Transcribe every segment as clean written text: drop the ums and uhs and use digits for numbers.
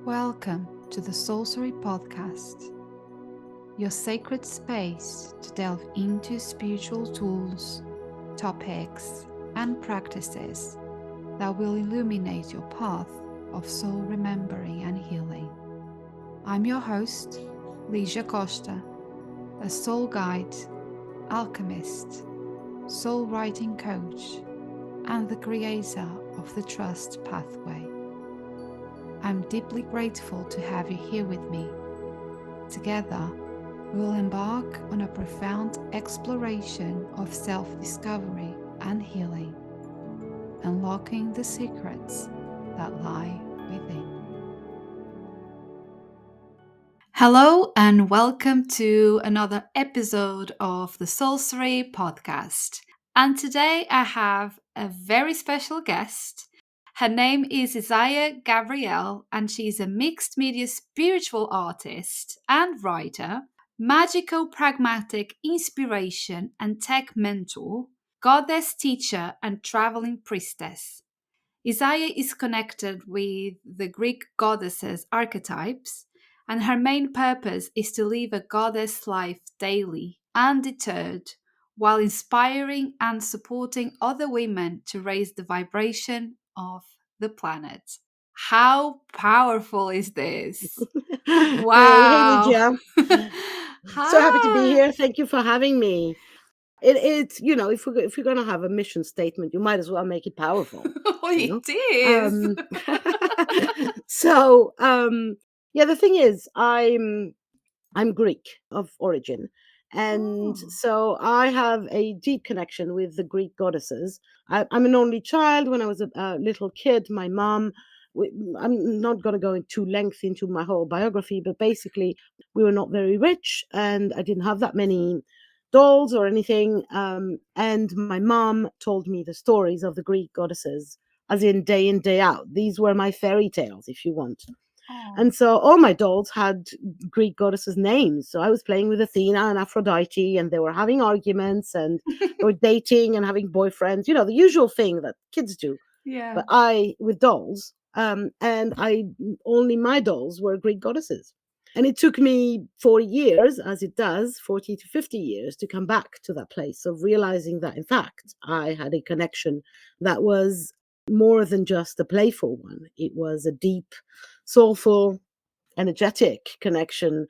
Welcome to the Soulcery Podcast, your sacred space to delve into spiritual tools, topics, and practices that will illuminate your path of soul remembering and healing. I'm your host, Ligia Costa, a soul guide, alchemist, soul writing coach, and the creator of the Trust Pathway. I'm deeply grateful to have you here with me. Together, we will embark on a profound exploration of self-discovery and healing, unlocking the secrets that lie within. Hello and welcome to another episode of the Soulcery Podcast. And today I have a very special guest. Her name is Isaya Gabriel, and she's a mixed media spiritual artist and writer, Magico-Pragmatic inspiration and tech mentor, goddess teacher, and traveling priestess. Isaya is connected with the Greek goddesses archetypes, and her main purpose is to live a goddess life daily, undeterred, while inspiring and supporting other women to raise the vibration of the planet. How powerful is this? Hey, Wow. Lydia. So happy to be Hi. here. Thank you for having me. It's if you're gonna have a mission statement, you might as well make it powerful. Oh, You it know. is. Um, so yeah, the thing is, I'm Greek of origin, and Oh. so I have a deep connection with the Greek goddesses. I'm an only child. When I was a little kid, my mom. I'm not going to go into length into my whole biography, but basically, we were not very rich, and I didn't have that many dolls or anything. And my mom told me the stories of the Greek goddesses, as in, day out. These were my fairy tales, if you want. Oh. And so all my dolls had Greek goddesses' names. So I was playing with Athena and Aphrodite, and they were having arguments and they were dating and having boyfriends, the usual thing that kids do. Yeah. But I, with dolls, and I only my dolls were Greek goddesses. And it took me 40 years, as it does, 40 to 50 years, to come back to that place of realizing that, in fact, I had a connection that was more than just a playful one. It was a deep, soulful, energetic connection.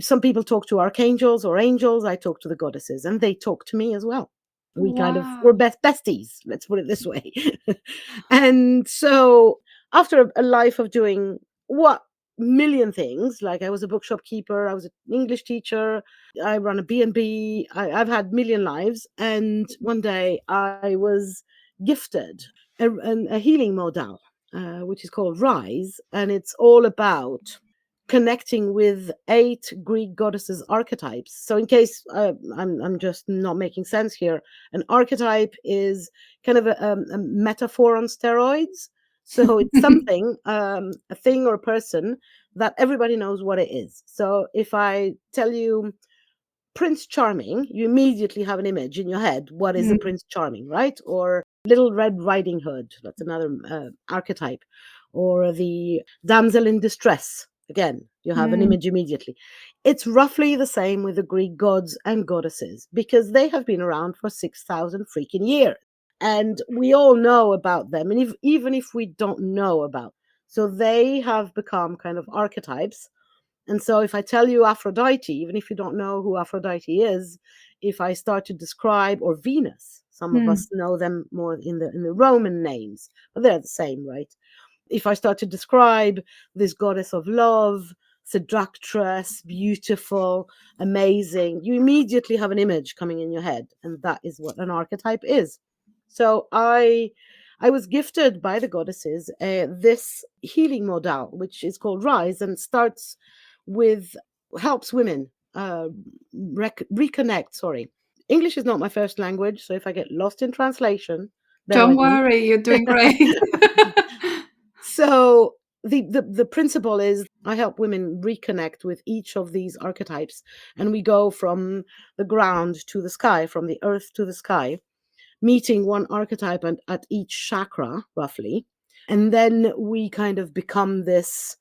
Some people talk to archangels or angels. I talk to the goddesses, and they talk to me as well. We kind of were Wow. besties, let's put it this way. And so, after a life of doing what million things, like I was a bookshop keeper, I was an English teacher, I run a B&B, I've had million lives. And one day I was gifted a healing modal, which is called Rise, and it's all about connecting with 8 Greek goddesses archetypes. So, in case I'm just not making sense here, an archetype is kind of a metaphor on steroids. So it's something, a thing or a person that everybody knows what it is. So if I tell you Prince Charming, you immediately have an image in your head. What is a Mm. Prince Charming, right? Or Little Red Riding Hood. That's another archetype. Or the damsel in distress. Again, you have an Mm. image immediately. It's roughly the same with the Greek gods and goddesses because they have been around for 6,000 freaking years. And we all know about them. And even if we don't know about, so they have become kind of archetypes. And so if I tell you Aphrodite, even if you don't know who Aphrodite is, if I start to describe, or Venus, some of Mm. us know them more in the Roman names, but they're the same, right? If I start to describe this goddess of love, seductress, beautiful, amazing, you immediately have an image coming in your head, and that is what an archetype is. So I was gifted by the goddesses this healing modal, which is called Rise, and starts with helps women reconnect. Sorry, English is not my first language, so if I get lost in translation, bear Don't with me. worry, you're doing great. So the principle is I help women reconnect with each of these archetypes, and we go from the ground to the sky, from the earth to the sky, meeting one archetype at each chakra roughly, and then we kind of become this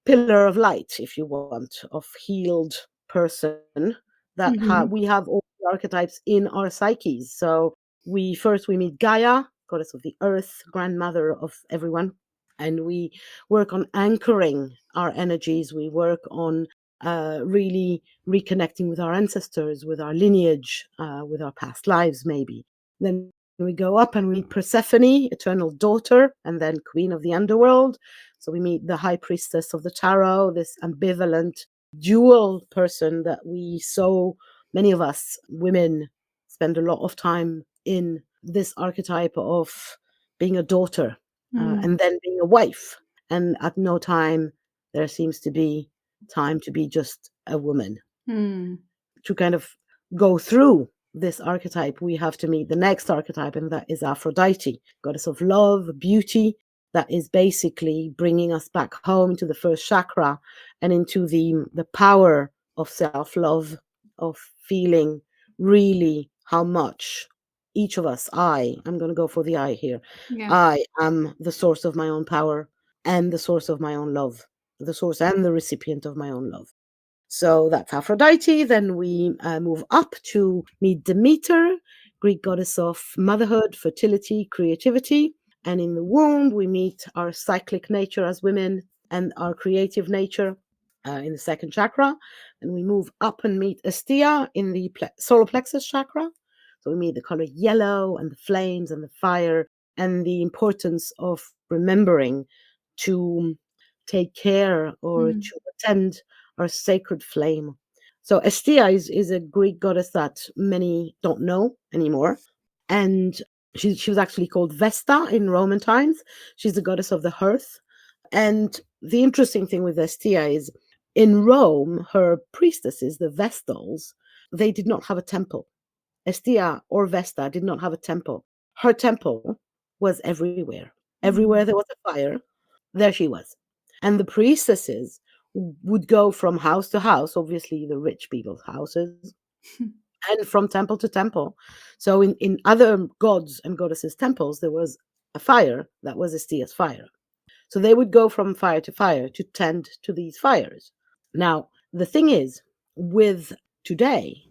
pillar of light, if you want, of healed person that we Mhm. have all the archetypes in our psyches. So we meet Gaia, goddess of the earth, grandmother of everyone, and we work on anchoring our energies. We work on really reconnecting with our ancestors, with our lineage, with our past lives, maybe. Then we go up and we meet Persephone, eternal daughter, and then queen of the underworld. So we meet the high priestess of the tarot, this ambivalent dual person that we so many of us women spend a lot of time in, this archetype of being a daughter Mm. and then being a wife. And at no time there seems to be time to be just a woman. Mm. To kind of go through this archetype, we have to meet the next archetype, and that is Aphrodite, goddess of love, beauty, that is basically bringing us back home into the first chakra and into the power of self-love, of feeling really how much each of us, I'm going to go for the I here, Yeah. I am the source of my own power and the source of my own love, the source and the recipient of my own love. So that's Aphrodite. Then we move up to meet Demeter, Greek goddess of motherhood, fertility, creativity. And in the womb, we meet our cyclic nature as women and our creative nature in the second chakra. And we move up and meet Astia in the solar plexus chakra. So we meet the color yellow and the flames and the fire and the importance of remembering to take care or Mm. to attend our sacred flame. So Estia is a Greek goddess that many don't know anymore. And she was actually called Vesta in Roman times. She's the goddess of the hearth. And the interesting thing with Estia is in Rome, her priestesses, the Vestals, they did not have a temple. Estia or Vesta did not have a temple. Her temple was everywhere. Everywhere Mm. there was a fire, there she was. And the priestesses would go from house to house, obviously the rich people's houses, and from temple to temple. So in other gods and goddesses' temples, there was a fire that was Estia's fire. So they would go from fire to tend to these fires. Now, the thing is, with today,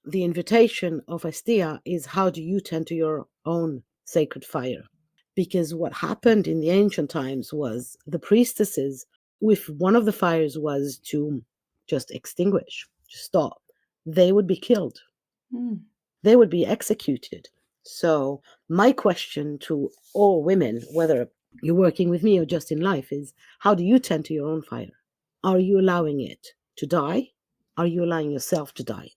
the invitation of Estia is how do you tend to your own sacred fire? Because what happened in the ancient times was the priestesses, if one of the fires was to just extinguish, just stop, they would be killed. Mm. They would be executed. So, my question to all women, whether you're working with me or just in life, is how do you tend to your own fire? Are you allowing it to die? Are you allowing yourself to die?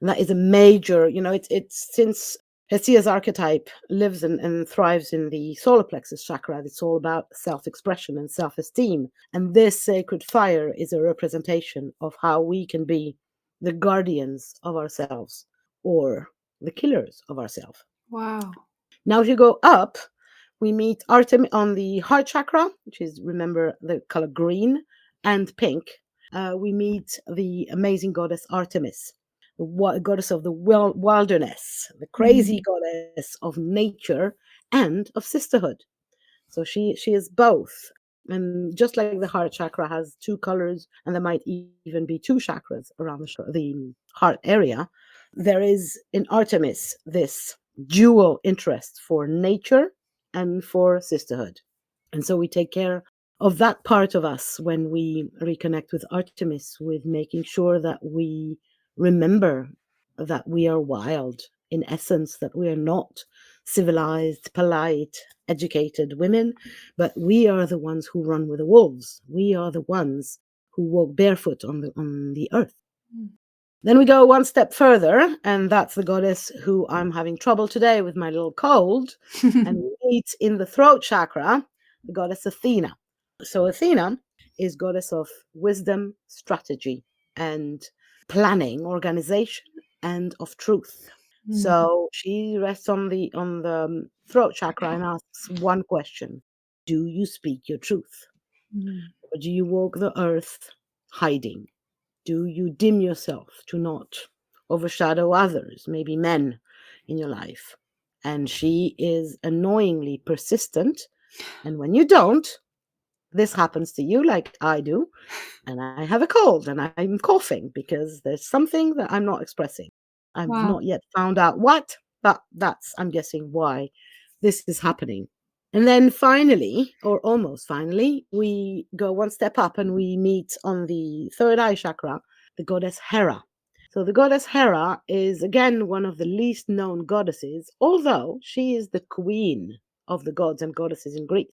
And that is a major, it's since Hesiod's archetype lives and thrives in the solar plexus chakra. It's all about self-expression and self-esteem. And this sacred fire is a representation of how we can be the guardians of ourselves or the killers of ourselves. Wow. Now, if you go up, we meet Artemis on the heart chakra, which is, remember, the color green and pink. We meet the amazing goddess Artemis, the goddess of the wilderness, the crazy Mm. goddess of nature and of sisterhood. So she is both. And just like the heart chakra has two colors, and there might even be two chakras around the heart area, there is in Artemis this dual interest for nature and for sisterhood. And so we take care of that part of us when we reconnect with Artemis, with making sure that we remember that we are wild in essence, that we are not civilized, polite, educated women, but we are the ones who run with the wolves. We are the ones who walk barefoot on the earth. Mm. Then we go one step further, and that's the goddess who I'm having trouble today with my little cold. And we meet in the throat chakra, the goddess Athena. So Athena is goddess of wisdom, strategy, and planning, organization, and of truth. Mm. So she rests on the throat chakra and asks one question: do you speak your truth, Mm. or do you walk the earth hiding? Do you dim yourself to not overshadow others, maybe men in your life? And she is annoyingly persistent. And when you don't, this happens to you like I do, and I have a cold and I'm coughing because there's something that I'm not expressing. I've Wow. not yet found out what, but that's, I'm guessing, why this is happening. And then finally, or almost finally, we go one step up and we meet on the third eye chakra, the goddess Hera. So the goddess Hera is again one of the least known goddesses, although she is the queen of the gods and goddesses in Greece.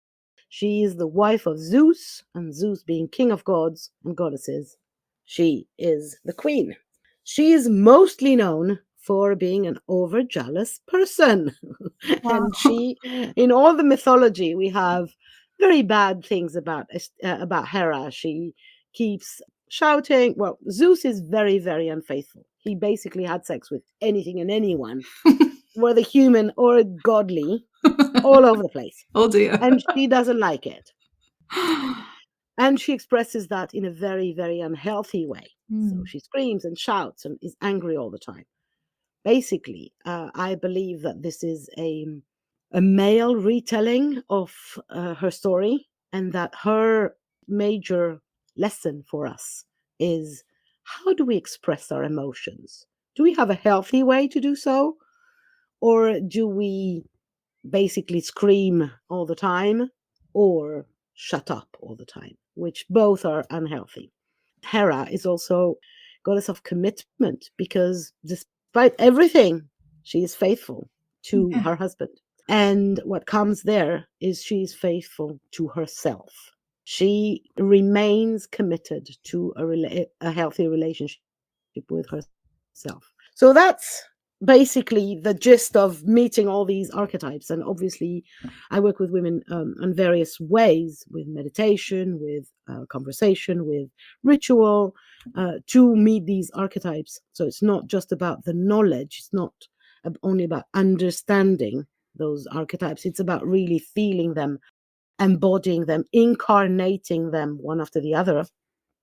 She is the wife of Zeus, and Zeus being king of gods and goddesses, she is the queen. She is mostly known for being an over jealous person. Wow. And she, in all the mythology, we have very bad things about Hera. She keeps shouting. Well, Zeus is very, very unfaithful. He basically had sex with anything and anyone, whether human or godly, all over the place. Oh dear. And she doesn't like it. And she expresses that in a very, very unhealthy way. So Mm. she screams and shouts and is angry all the time. Basically, I believe that this is a male retelling of her story, and that her major lesson for us is, how do we express our emotions? Do we have a healthy way to do so? Or do we basically scream all the time or shut up all the time, which both are unhealthy? Hera is also goddess of commitment because despite everything, she is faithful to Yeah. her husband. And what comes there is she's faithful to herself. She remains committed to a healthy relationship with herself. So that's basically the gist of meeting all these archetypes. And obviously, I work with women in various ways, with meditation, with conversation, with ritual, to meet these archetypes. So it's not just about the knowledge, it's not only about understanding those archetypes, it's about really feeling them, embodying them, incarnating them one after the other.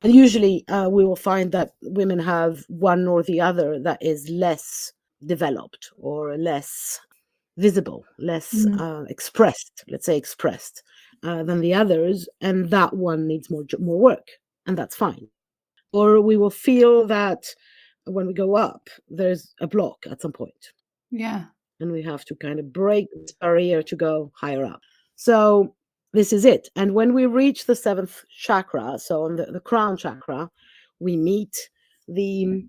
And usually we will find that women have one or the other that is less developed or less visible, less Mm. expressed, let's say expressed, than the others. And that one needs more work. And that's fine. Or we will feel that when we go up, there's a block at some point, Yeah. and we have to kind of break this barrier to go higher up. So this is it. And when we reach the seventh chakra, so on the crown chakra, we meet the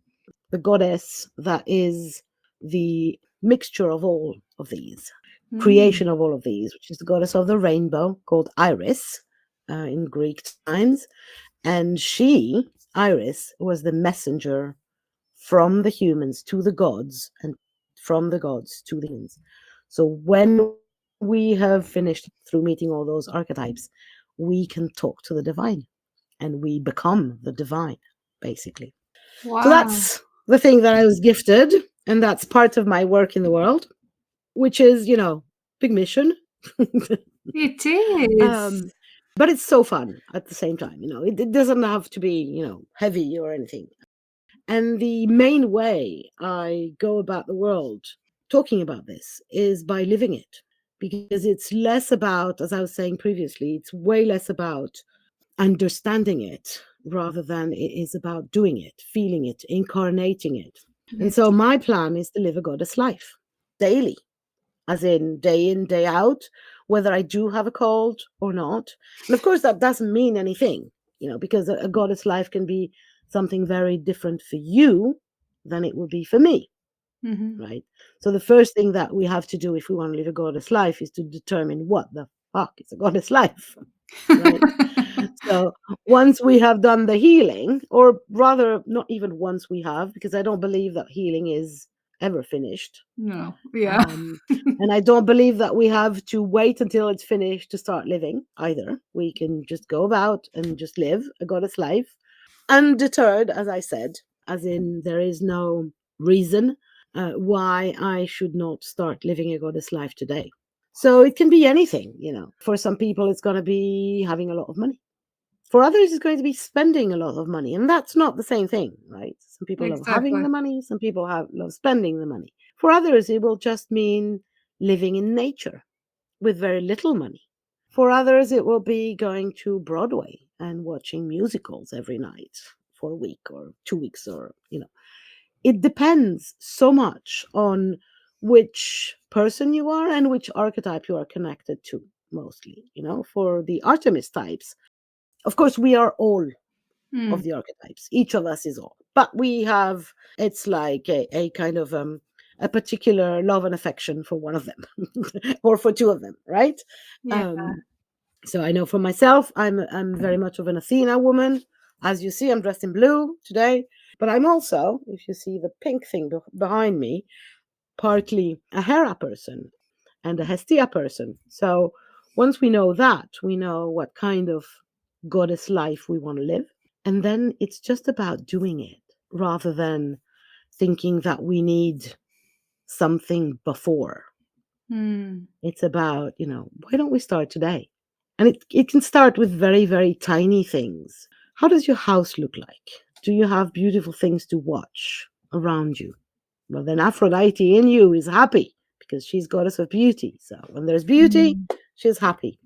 the goddess that is the mixture of all of these, Mm. creation of all of these, which is the goddess of the rainbow called Iris in Greek times. And she, Iris, was the messenger from the humans to the gods and from the gods to the humans. So when we have finished through meeting all those archetypes, we can talk to the divine and we become the divine, basically. So Wow. that's the thing that I was gifted, and that's part of my work in the world, which is, big mission. It is. um, but it's so fun at the same time. It doesn't have to be, heavy or anything. And the main way I go about the world talking about this is by living it, because it's less about, as I was saying previously, it's way less about understanding it rather than it is about doing it, feeling it, incarnating it. And Yes. so my plan is to live a goddess life daily, as in, day out, whether I do have a cold or not. And of course, that doesn't mean anything, because a goddess life can be something very different for you than it would be for me, Mm-hmm. right? So the first thing that we have to do if we want to live a goddess life is to determine what the fuck is a goddess life, right? So once we have done the healing, or rather, not even once we have, because I don't believe that healing is ever finished. No. Yeah. Um, and I don't believe that we have to wait until it's finished to start living either. We can just go about and just live a goddess life, undeterred, as I said, as in there is no reason why I should not start living a goddess life today. So it can be anything. For some people, it's going to be having a lot of money. For others, it's going to be spending a lot of money, and that's not the same thing, right? Some people love having Exactly. the money, some people love spending the money. For others, it will just mean living in nature with very little money. For others, it will be going to Broadway and watching musicals every night for a week or 2 weeks, or, it depends so much on which person you are and which archetype you are connected to, mostly. For the Artemis types, of course, we are all of Mm. the archetypes. Each of us is all. But it's like a kind of a particular love and affection for one of them or for two of them, right? Yeah. Um, so I know for myself, I'm very much of an Athena woman. As you see, I'm dressed in blue today. But I'm also, if you see the pink thing behind me, partly a Hera person and a Hestia person. So once we know that, we know what kind of goddess life we want to live. And then it's just about doing it rather than thinking that we need something before. Mm. It's about, why don't we start today? And it can start with very, very tiny things. How does your house look like? Do you have beautiful things to watch around you? Well, then Aphrodite in you is happy because she's goddess of beauty. So when there's beauty, Mm. she's happy.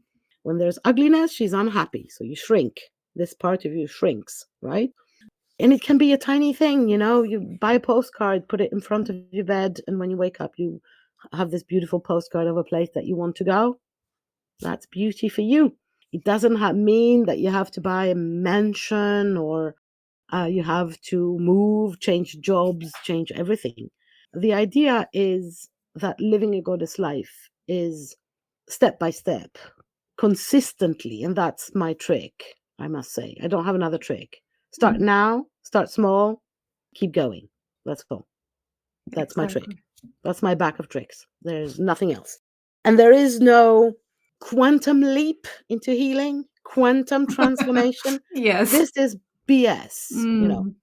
When there's ugliness, she's unhappy. So you shrink. This part of you shrinks, right? And it can be a tiny thing, you buy a postcard, put it in front of your bed, and when you wake up, you have this beautiful postcard of a place that you want to go. That's beauty for you. It doesn't mean that you have to buy a mansion, or you have to move, change jobs, change everything. The idea is that living a goddess life is step by step, consistently. And that's my trick, I must say. I don't have another trick. Start Mm. now, start small, keep going. That's all. That's my trick. Exactly. That's my bag of tricks. There's nothing else. And there is no quantum leap into healing, quantum transformation. Yes. This is BS. Mm.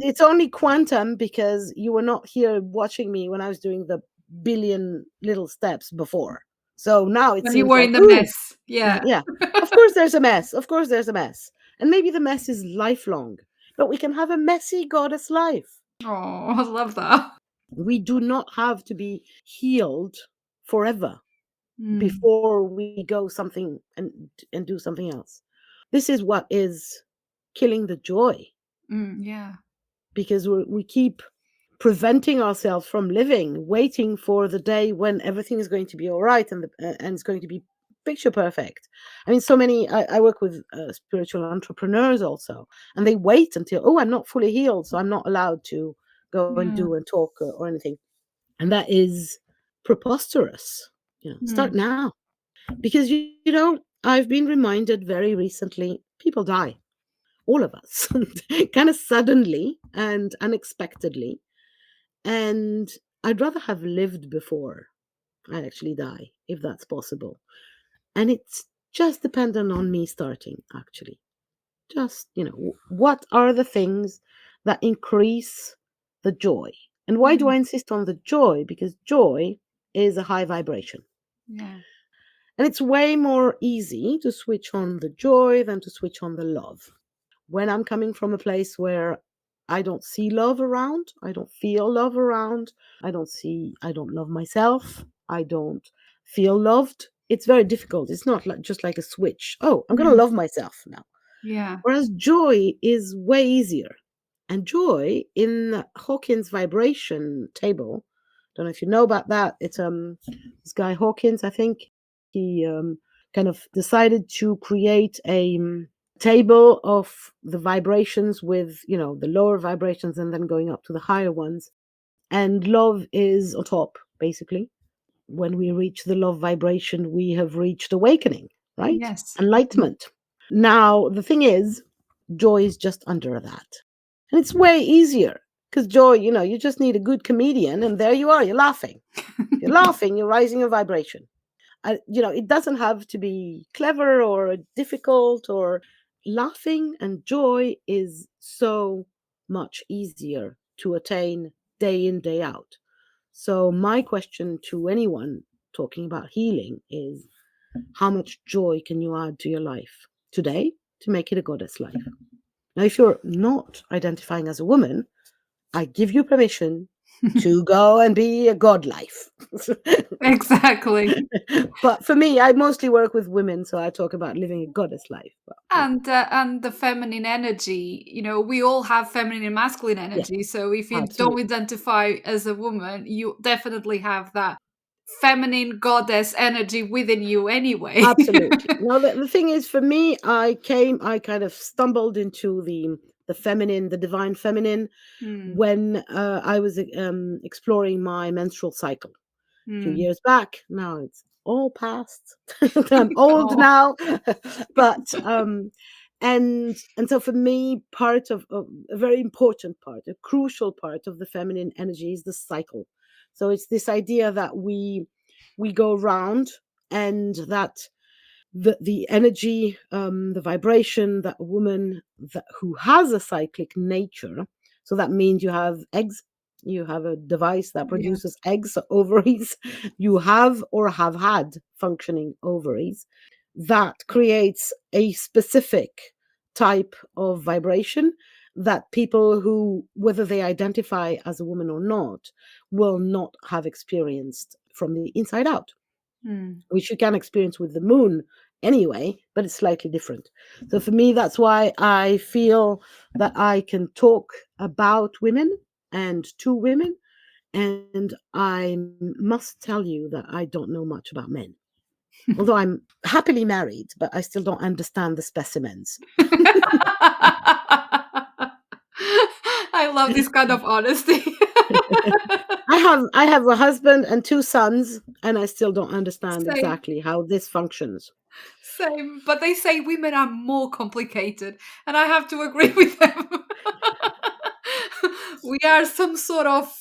It's only quantum because you were not here watching me when I was doing the billion little steps before. So now it When you seems were like, in the ooh, mess. Yeah. yeah, of course there's a mess. Of course there's a mess. And maybe the mess is lifelong, but we can have a messy goddess life. Oh, I love that. We do not have to be healed forever Mm. before we go something and do something else. This is what is killing the joy, Mm. Yeah. because we keep preventing ourselves from living, waiting for the day when everything is going to be all right, and it's going to be picture perfect. I mean, so many. I work with spiritual entrepreneurs also, and they wait until, oh, I'm not fully healed, so I'm not allowed to go and Yeah. do and talk or anything, and that is preposterous. Start Mm. now, because I've been reminded very recently, people die, all of us, kind of suddenly and unexpectedly. And I'd rather have lived before I actually die, if that's possible. And it's just dependent on me starting, actually. Just, what are the things that increase the joy? And why do I Mm. insist on the joy? Because joy is a high vibration. Yeah. And it's way more easy to switch on the joy than to switch on the love. When I'm coming from a place where I don't see love around, I don't feel love around, I don't love myself, I don't feel loved, it's very difficult. It's not like just like a switch. Oh, I'm going to Mm. love myself now. Yeah. Whereas joy is way easier. And joy in Hawkins vibration table, don't know if you know about that. It's this guy Hawkins, I think. He kind of decided to create a table of the vibrations with, the lower vibrations and then going up to the higher ones. And love is on top, basically. When we reach the love vibration, we have reached awakening, right? Yes. Mm. Enlightenment. Now, the thing is, joy is just under that. And it's way easier because joy, you just need a good comedian and there you are, you're laughing. If you're laughing, you're rising a vibration. It doesn't have to be clever or difficult, or laughing and joy is so much easier to attain day in, day out. So, my question to anyone talking about healing is, how much joy can you add to your life today to make it a goddess life? Now, if you're not identifying as a woman, I give you permission to go and be a god life. Exactly. But for me, I mostly work with women, so I talk about living a goddess life. But yeah, And the feminine energy, we all have feminine and masculine yeah, energy. So if you don't absolutely. identify as a woman, you definitely have that feminine goddess energy within you anyway. Absolutely. Now, the thing is, for me, I kind of stumbled into the feminine, the divine feminine, Hmm. when I was exploring my menstrual cycle a few Hmm. years back. Now it's all past. I'm old Oh. now, but and so for me, part of a very important part, a crucial part of the feminine energy is the cycle. So it's this idea that we go round, and that the energy, the vibration that a woman who has a cyclic nature, so that means you have eggs, you have a device that Yeah. produces eggs, ovaries, you have or have had functioning ovaries, that creates a specific type of vibration that people who, whether they identify as a woman or not, will not have experienced from the inside out, Hmm. which you can experience with the moon anyway, but it's slightly different. So for me, that's why I feel that I can talk about women and to women. And I must tell you that I don't know much about men. Although I'm happily married, but I still don't understand the specimens. I love this kind of honesty. I have a husband and two sons, and I still don't understand Same, exactly how this functions. same. But they say women are more complicated, and I have to agree with them. We are some sort of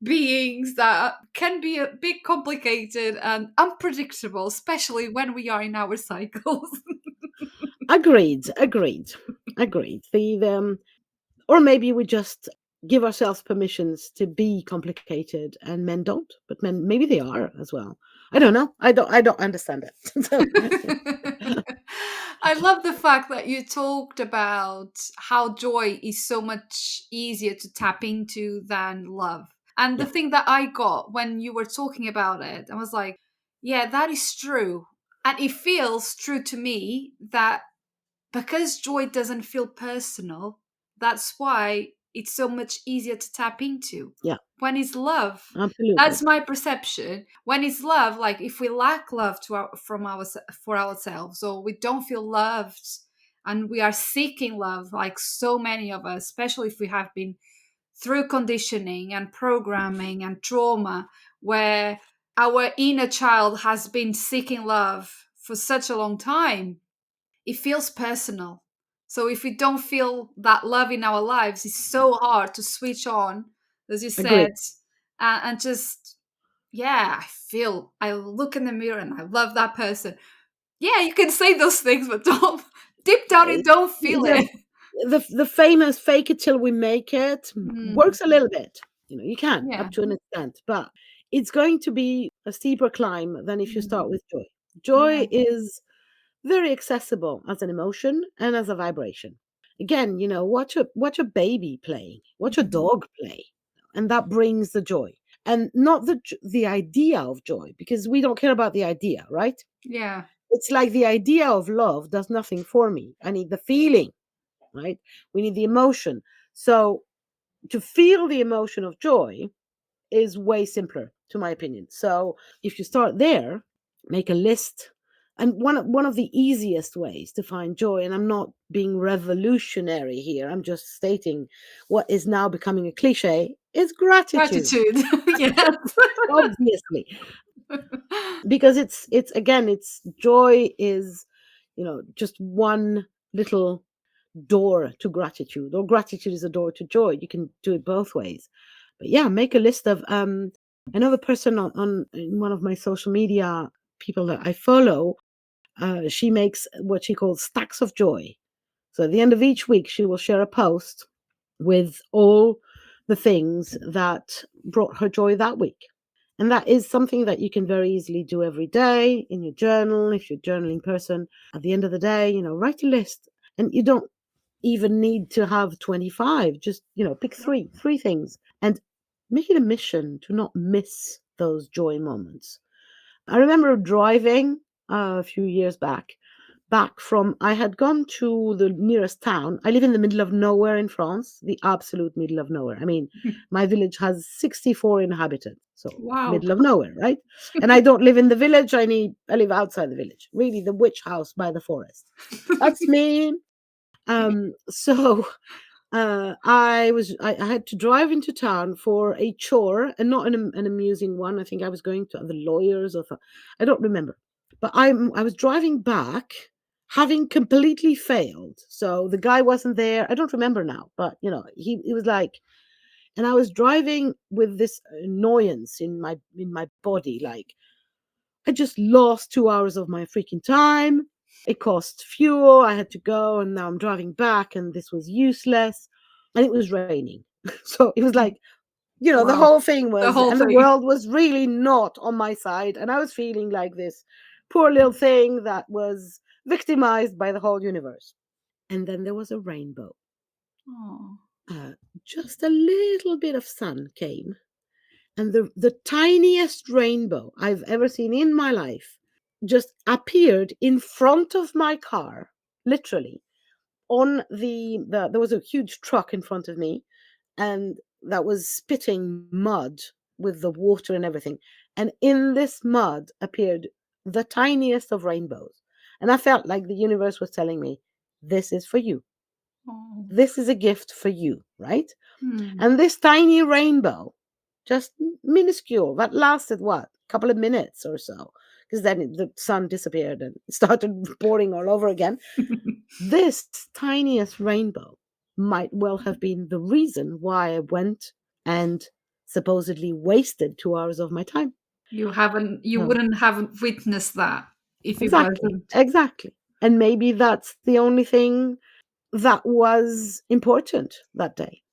beings that can be a bit complicated and unpredictable, especially when we are in our cycles. Agreed, agreed, agreed. Or maybe we just give ourselves permissions to be complicated, and men don't, but men, maybe they are as well. I don't know. I don't understand it. So, I love the fact that you talked about how joy is so much easier to tap into than love. And the yeah, thing that I got when you were talking about it, I was like, yeah, that is true. And it feels true to me that because joy doesn't feel personal, that's why it's so much easier to tap into. yeah, When it's love, that's absolutely. my perception. When it's love, like if we lack love from for ourselves, or we don't feel loved, and we are seeking love, like so many of us, especially if we have been through conditioning and programming and trauma, where our inner child has been seeking love for such a long time, it feels personal. So if we don't feel that love in our lives, it's so hard to switch on, as you Agree. said, and just, yeah, I look in the mirror and I love that person. Yeah, you can say those things, but don't, deep down, you Eh, don't feel The, it. the famous "fake it till we make it" Mm, works a little bit. You can yeah. up to an extent, but it's going to be a steeper climb than if you start Mm, with joy. yeah. Joy is very accessible as an emotion and as a vibration. Again, watch a baby playing, watch a Mhm. dog play, and that brings the joy. And not the idea of joy, because we don't care about the idea, right? Yeah. It's like the idea of love does nothing for me. I need the feeling, right? We need the emotion. So to feel the emotion of joy is way simpler, to my opinion. So if you start there, make a list. And one of the easiest ways to find joy, and I'm not being revolutionary here, I'm just stating what is now becoming a cliche, is gratitude. Gratitude. Yes. Obviously, because it's again, it's joy is, just one little door to gratitude, or gratitude is a door to joy. You can do it both ways. But yeah, make a list of another person on in one of my social media people that I follow. She makes what she calls stacks of joy. So at the end of each week, she will share a post with all the things that brought her joy that week. And that is something that you can very easily do every day in your journal, if you're a journaling person. At the end of the day, write a list. And you don't even need to have 25. Just, pick three things. And make it a mission to not miss those joy moments. I remember driving a few years back from, I had gone to the nearest town. I live in the middle of nowhere in France, the absolute middle of nowhere. I mean, my village has 64 inhabitants, so Wow. middle of nowhere, right? And I don't live in the village. I live outside the village, really the witch house by the forest. That's me. So I had to drive into town for a chore, and not an amusing one. I think I was going to the lawyers, I don't remember. But I was driving back, having completely failed. So the guy wasn't there. I don't remember now, but he was like, and I was driving with this annoyance in my body, like I just lost 2 hours of my freaking time. It cost fuel. I had to go, and now I'm driving back, and this was useless. And it was raining. So it was like, the Wow. whole thing The was, whole and the thing. world was really not on my side. And I was feeling like this poor little thing that was victimized by the whole universe. And then there was a rainbow. Oh. Uh, just a little bit of sun came, and the tiniest rainbow I've ever seen in my life just appeared in front of my car, literally. On there was a huge truck in front of me, and that was spitting mud with the water and everything. And in this mud appeared the tiniest of rainbows. And I felt like the universe was telling me, this is for you. Oh. This is a gift for you, right? Hmm. And this tiny rainbow, just minuscule, that lasted what? A couple of minutes or so, because then the sun disappeared and started pouring all over again. This tiniest rainbow might well have been the reason why I went and supposedly wasted 2 hours of my time. You So, wouldn't have witnessed that if it exactly, wasn't. exactly. And maybe that's the only thing that was important that day.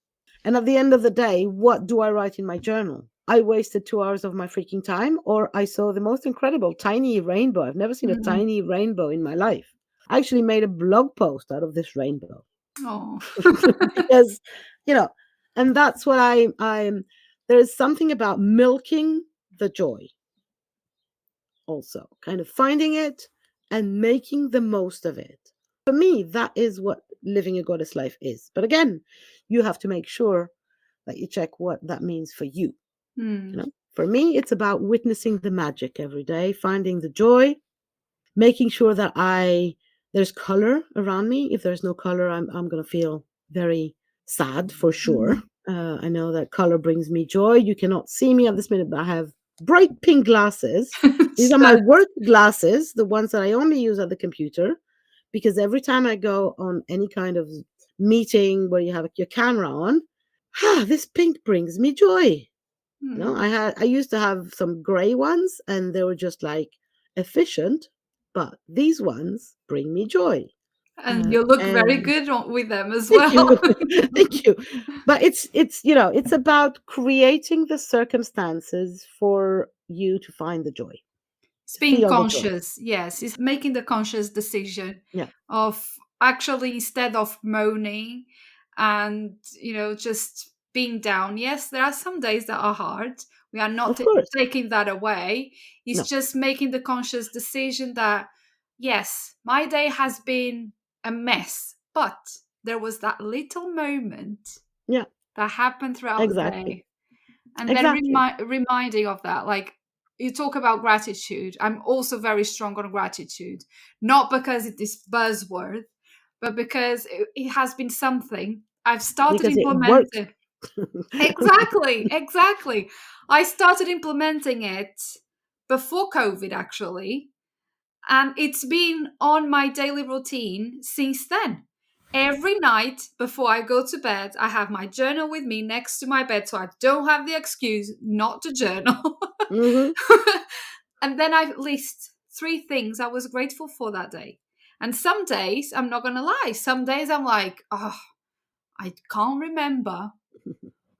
And at the end of the day, what do I write in my journal? I wasted 2 hours of my freaking time, or I saw the most incredible tiny rainbow. I've never seen a Mm. tiny rainbow in my life. I actually made a blog post out of this rainbow. Oh. Because, you know, and that's what I'm there's something about milking the joy, also kind of finding it and making the most of it. For me, that is what living a goddess life is. But again, you have to make sure that you check what that means for you. Hmm. For me, it's about witnessing the magic every day, finding the joy, making sure that there's color around me. If there's no color, I'm gonna feel very sad for sure. I know that color brings me joy. You cannot see me at this minute, but I have bright pink glasses. These are my Stud. work glasses, the ones that I only use at the computer, because every time I go on any kind of meeting where you have your camera on, this pink brings me joy. Hmm. I used to have some gray ones, and they were just like efficient, but these ones bring me joy. And you look very And good with them as thank well. you. Thank you. But it's about creating the circumstances for you to find the joy, It's being feel the joy. conscious, yes. It's making the conscious decision Yeah, of actually, instead of moaning and, just being down. Yes, there are some days that are hard. We are not of course. taking that away. It's No. just making the conscious decision that, yes, my day has been a mess, but there was that little moment Yeah, that happened throughout the exactly. day. And then Exactly. reminding of that, like you talk about gratitude. I'm also very strong on gratitude, not because it is buzzword, but because it has been something I've started Because it works. implementing. Exactly, exactly. I started implementing it before COVID, actually, and it's been on my daily routine since then. Every night before I go to bed, I have my journal with me next to my bed so I don't have the excuse not to journal. Hmm. And then I list 3 things I was grateful for that day. And some days, I'm not going to lie, some days I'm like, oh, I can't remember.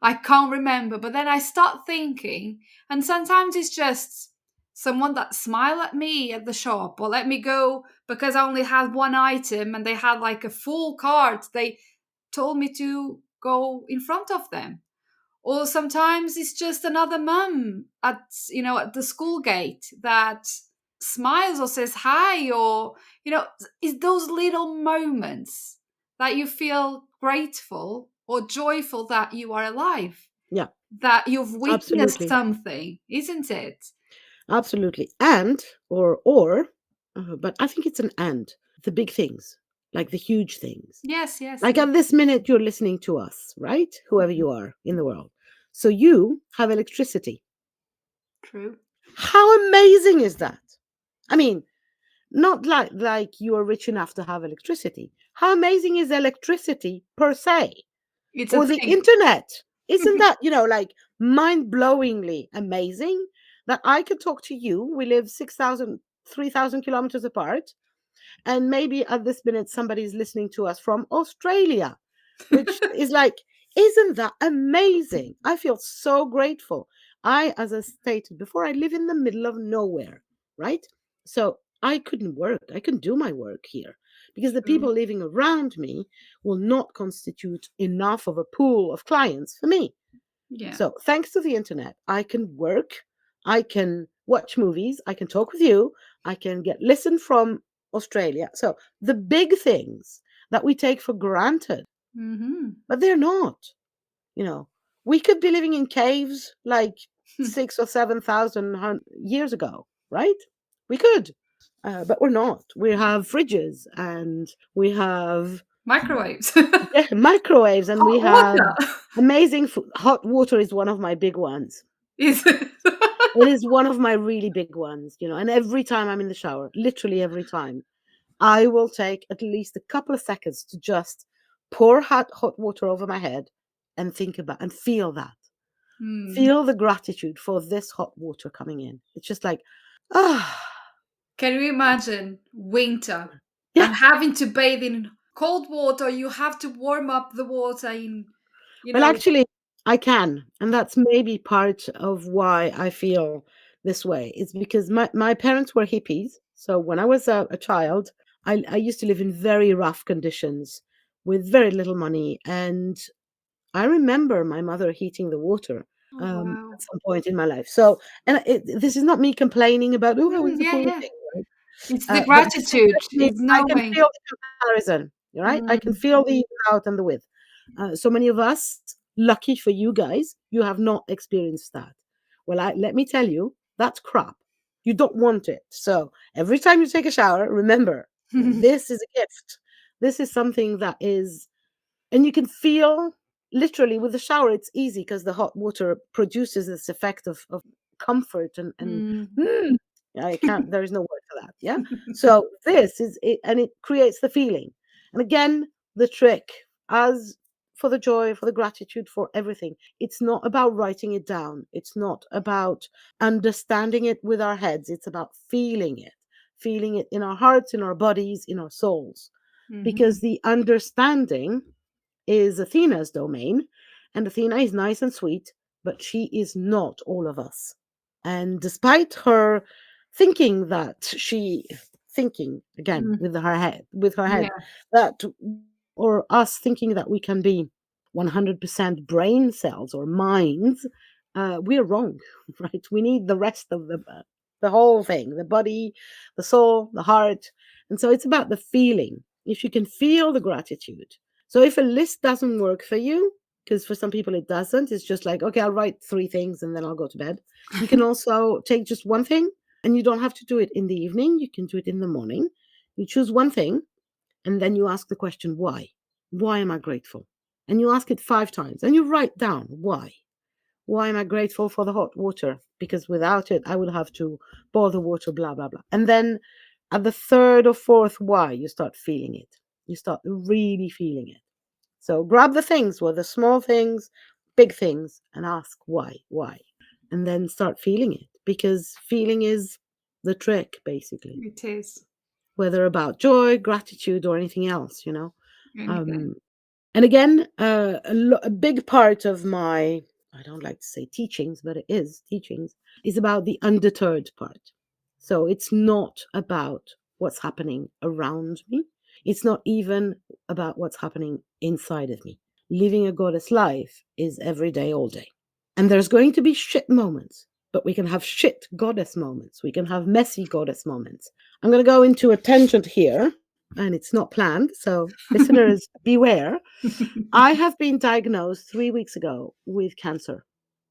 I can't remember. But then I start thinking, and sometimes it's just someone that smiled at me at the shop or let me go because I only had one item and they had like a full cart. They told me to go in front of them. Or sometimes it's just another mum at at the school gate that smiles or says hi, or it's those little moments that you feel grateful or joyful that you are alive, Yeah, that you've witnessed absolutely. something, isn't it? Absolutely. And, or, but I think it's an and, the big things, like the huge things. Yes, yes, Like yes. at this minute, you're listening to us, right? Whoever Mhm. you are in the world. So you have electricity. True. How amazing is that? I mean, not like you are rich enough to have electricity. How amazing is electricity per se? It's a Or the thing. internet? Isn't that, like mind-blowingly amazing that I can talk to you? We live 6,000, 3,000 kilometers apart. And maybe at this minute, somebody's listening to us from Australia, which is like, isn't that amazing? I feel so grateful. As I stated before, I live in the middle of nowhere, right? So I couldn't work. I couldn't do my work here because the True. people living around me will not constitute enough of a pool of clients for me. Yeah. So, thanks to the internet, I can work, I can watch movies, I can talk with you, I can get listen from Australia. So, the big things that we take for granted, Mm-hmm. but they're not, you know. We could be living in caves like 6 or 7,000 years ago, right? We could. But we're not. We have fridges and we have Microwaves. yeah, microwaves and we Hot have water. amazing food. Hot water is one of my big ones. Is it? It is one of my really big ones. And every time I'm in the shower, literally every time, I will take at least a couple of seconds to just pour hot water over my head and think about and feel that. Hmm. Feel the gratitude for this hot water coming in. It's just like, ah, Can you imagine winter yeah. and having to bathe in cold water? You have to warm up the water in, you Well, know. actually, I can. And that's maybe part of why I feel this way. It's because my parents were hippies. So when I was a child, I used to live in very rough conditions with very little money. And I remember my mother heating the water Oh, wow. at some point in my life. So, and this is not me complaining about, oh, how is the Yeah, pool yeah. thing, right? It's the But this is gratitude. just me. It's I can knowing. feel the comparison, right? I can Mm. feel the out and the with. So many of us, lucky for you guys, you have not experienced that. Well, let me tell you, that's crap. You don't want it. So every time you take a shower, remember, this is a gift. This is something that is, and you can feel literally with the shower, it's easy because the hot water produces this effect of comfort and Mm. mm, I can't, there is no word for that. Yeah. So this is it, and it creates the feeling. And again, the trick, as for the joy, for the gratitude, for everything, it's not about writing it down. It's not about understanding it with our heads. It's about feeling it in our hearts, in our bodies, in our souls. Mhm. Because the understanding is Athena's domain, and Athena is nice and sweet, but she is not all of us. And despite her thinking again Mm. with her head, Yeah. that or us thinking that we can be 100% brain cells or minds, we're wrong, right? We need the rest of the whole thing, the body, the soul, the heart. And so it's about the feeling. If you can feel the gratitude, so if a list doesn't work for you, because for some people it doesn't, it's just like, okay, I'll write 3 things and then I'll go to bed. You can also take just one thing and you don't have to do it in the evening. You can do it in the morning. You choose one thing and then you ask the question, why? Why am I grateful? And you ask it 5 times and you write down why. Why am I grateful for the hot water? Because without it, I would have to boil the water, blah, blah, blah. And then at the third or fourth why, you start feeling it. You start really feeling it. So grab the things, whether small things, big things, and ask why, and then start feeling it because feeling is the trick, basically. It is Whether about joy, gratitude, or anything else. anything. Um, and again, a big part of my, I don't like to say teachings, but it is teachings, is about the undeterred part. So it's not about what's happening around me. It's not even about what's happening inside of me. Living a goddess life is every day, all day. And there's going to be shit moments, but we can have shit goddess moments. We can have messy goddess moments. I'm going to go into a tangent here, and it's not planned. So, listeners, beware. I have been diagnosed 3 weeks ago with cancer.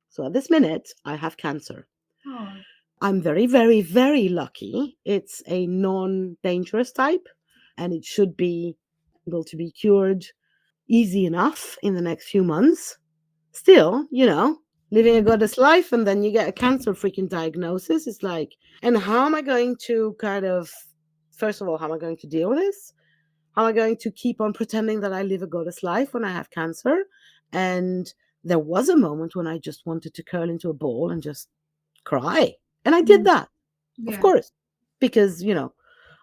So, at this minute, I have cancer. Oh. I'm very, very, very lucky. It's a non dangerous type, and it should be able to be cured easy enough in the next few months. Still, living a goddess life, and then you get a cancer freaking diagnosis. It's like, and how am I going to first of all, how am I going to deal with this? How am I going to keep on pretending that I live a goddess life when I have cancer? And there was a moment when I just wanted to curl into a ball and just cry. And I did that, of Yeah. course, because,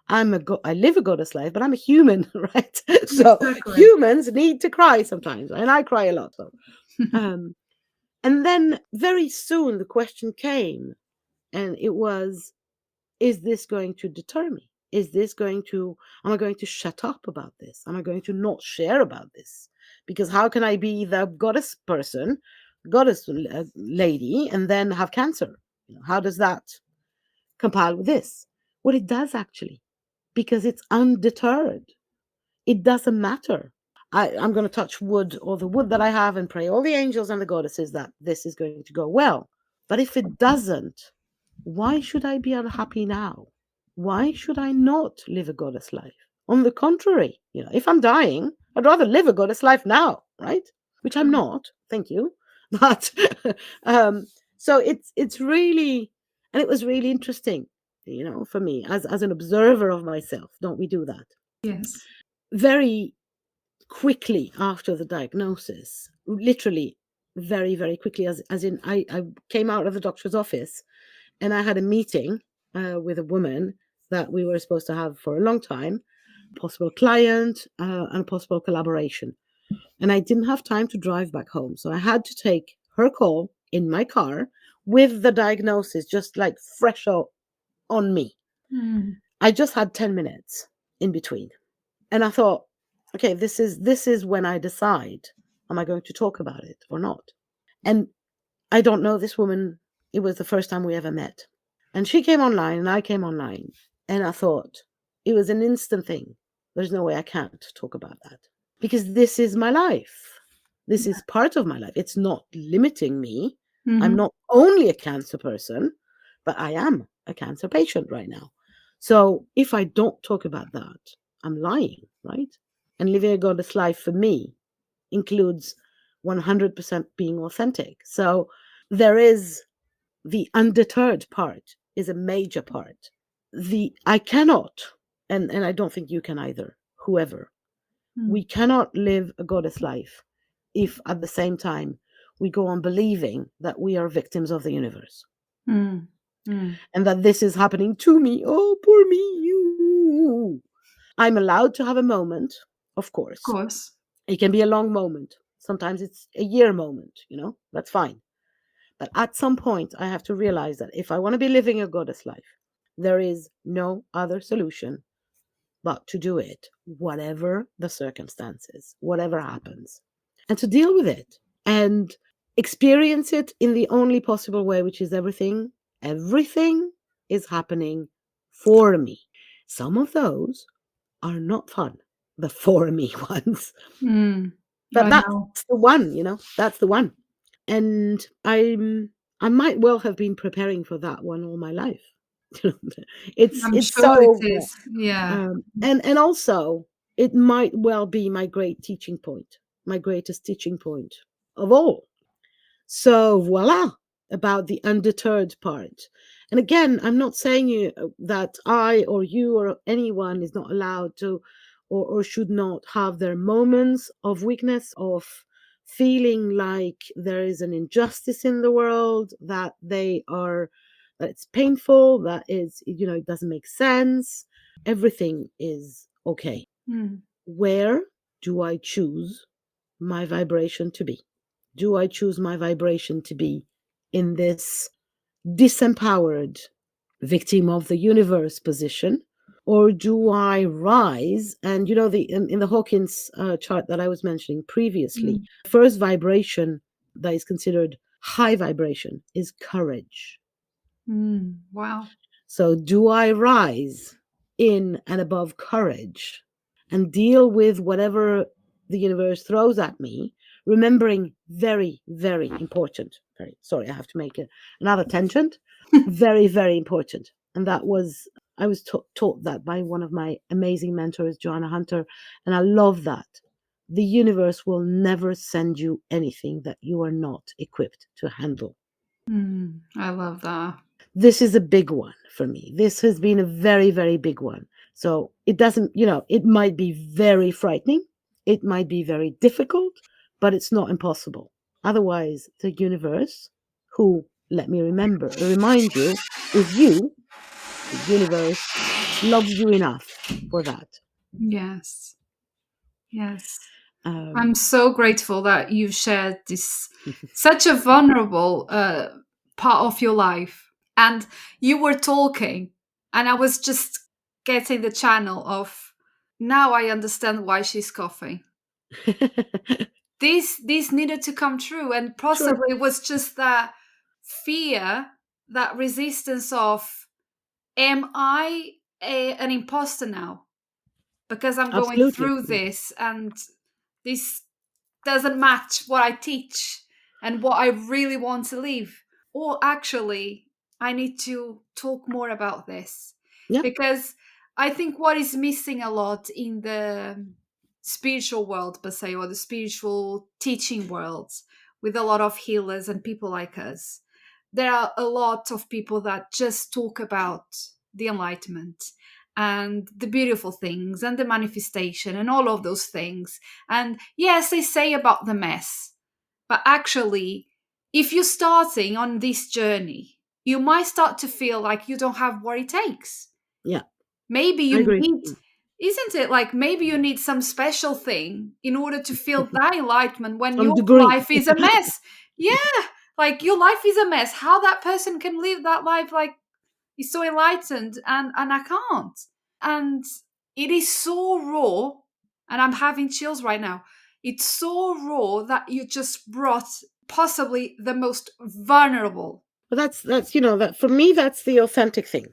I live a goddess life, but I'm a human, right? So Exactly. humans need to cry sometimes, and I cry a lot. So, and then very soon the question came, and it was, is this going to deter me? Am I going to shut up about this? Am I going to not share about this? Because how can I be the goddess person, goddess lady, and then have cancer? How does that compile with this? Well, it does actually, because it's undeterred. It doesn't matter. I'm going to touch wood, or the wood that I have, and pray all the angels and the goddesses that this is going to go well. But if it doesn't, why should I be unhappy now? Why should I not live a goddess life? On the contrary, if I'm dying, I'd rather live a goddess life now, right? Which I'm not, thank you. But so it's really, and it was really interesting, for me as an observer of myself. Don't we do that? Yes. Very quickly after the diagnosis, literally very, very quickly, as in I came out of the doctor's office, and I had a meeting with a woman that we were supposed to have for a long time, possible client and possible collaboration. And I didn't have time to drive back home. So I had to take her call in my car with the diagnosis just like fresh on me. Mm. I just had 10 minutes in between. And I thought, okay, this is when I decide, am I going to talk about it or not? And I don't know this woman. It was the first time we ever met. And she came online and I came online. And I thought, it was an instant thing. There's no way I can't talk about that. Because this is my life. This is part of my life. It's not limiting me. I'm not only a cancer person, but I am a cancer patient right now. So if I don't talk about that, I'm lying, right? And living a goddess life for me includes 100% being authentic. So there is the undeterred part is a major part. I cannot, and I don't think you can either, whoever. We cannot live a goddess life if at the same time we go on believing that we are victims of the universe. And that this is happening to me. Oh, poor me. You. I'm allowed to have a moment, of course. Of course. It can be a long moment. Sometimes it's a year moment, that's fine. But at some point, I have to realize that if I want to be living a goddess life, there is no other solution but to do it, whatever the circumstances, whatever happens, and to deal with it and experience it in the only possible way, which is everything. Everything is happening for me. Some of those are not fun, the for me ones. But that's the one, that's the one. And I might well have been preparing for that one all my life. it's I'm it's sure so it is. Yeah. and also it might well be my greatest teaching point of all. So voila, about the undeterred part. And again, I'm not saying that I or you or anyone is not allowed to or should not have their moments of weakness, of feeling like there is an injustice in the world, that it's painful, that it doesn't make sense. Everything is okay. Where do I choose my vibration to be? Do I choose my vibration to be in this disempowered victim of the universe position? Or do I rise? And in the Hawkins chart that I was mentioning previously, first vibration that is considered High vibration is courage. Wow. So, do I rise in and above courage and deal with whatever the universe throws at me? Remembering, very, very important. Very sorry, I have to make another tangent. Very, very important. And that was, I was taught that by one of my amazing mentors, Joanna Hunter. And I love that. The universe will never send you anything that you are not equipped to handle. I love that. This is a big one for me. This has been a very, very big one. So it doesn't, it might be very frightening. It might be very difficult, but it's not impossible. Otherwise, the universe, who, let me remind you, is you, the universe loves you enough for that. Yes. Yes. I'm Um, so grateful that you've shared this such a vulnerable part of your life. And you were talking, and I was just getting the channel of now I understand why she's coughing. This needed to come true, and sure, possibly it was just that fear, that resistance of am I an imposter now? Because I'm going absolutely. through this and this doesn't match what I teach and what I really want to live. Or actually, I need to talk more about this Yeah, because I think what is missing a lot in the spiritual world, per se, or the spiritual teaching world, with a lot of healers and people like us, there are a lot of people that just talk about the enlightenment and the beautiful things and the manifestation and all of those things. And yes, they say about the mess, but actually, if you're starting on this journey, you might start to feel like you don't have what it takes. yeah, Maybe I you agree. need, isn't it? Like maybe you need some special thing in order to feel that enlightenment when Some your degree. life is a mess. Yeah, like your life is a mess. How that person can live that life like is so enlightened and I can't. And it is so raw, and I'm having chills right now. It's so raw that you just brought possibly the most vulnerable. But that's that for me, that's the authentic thing.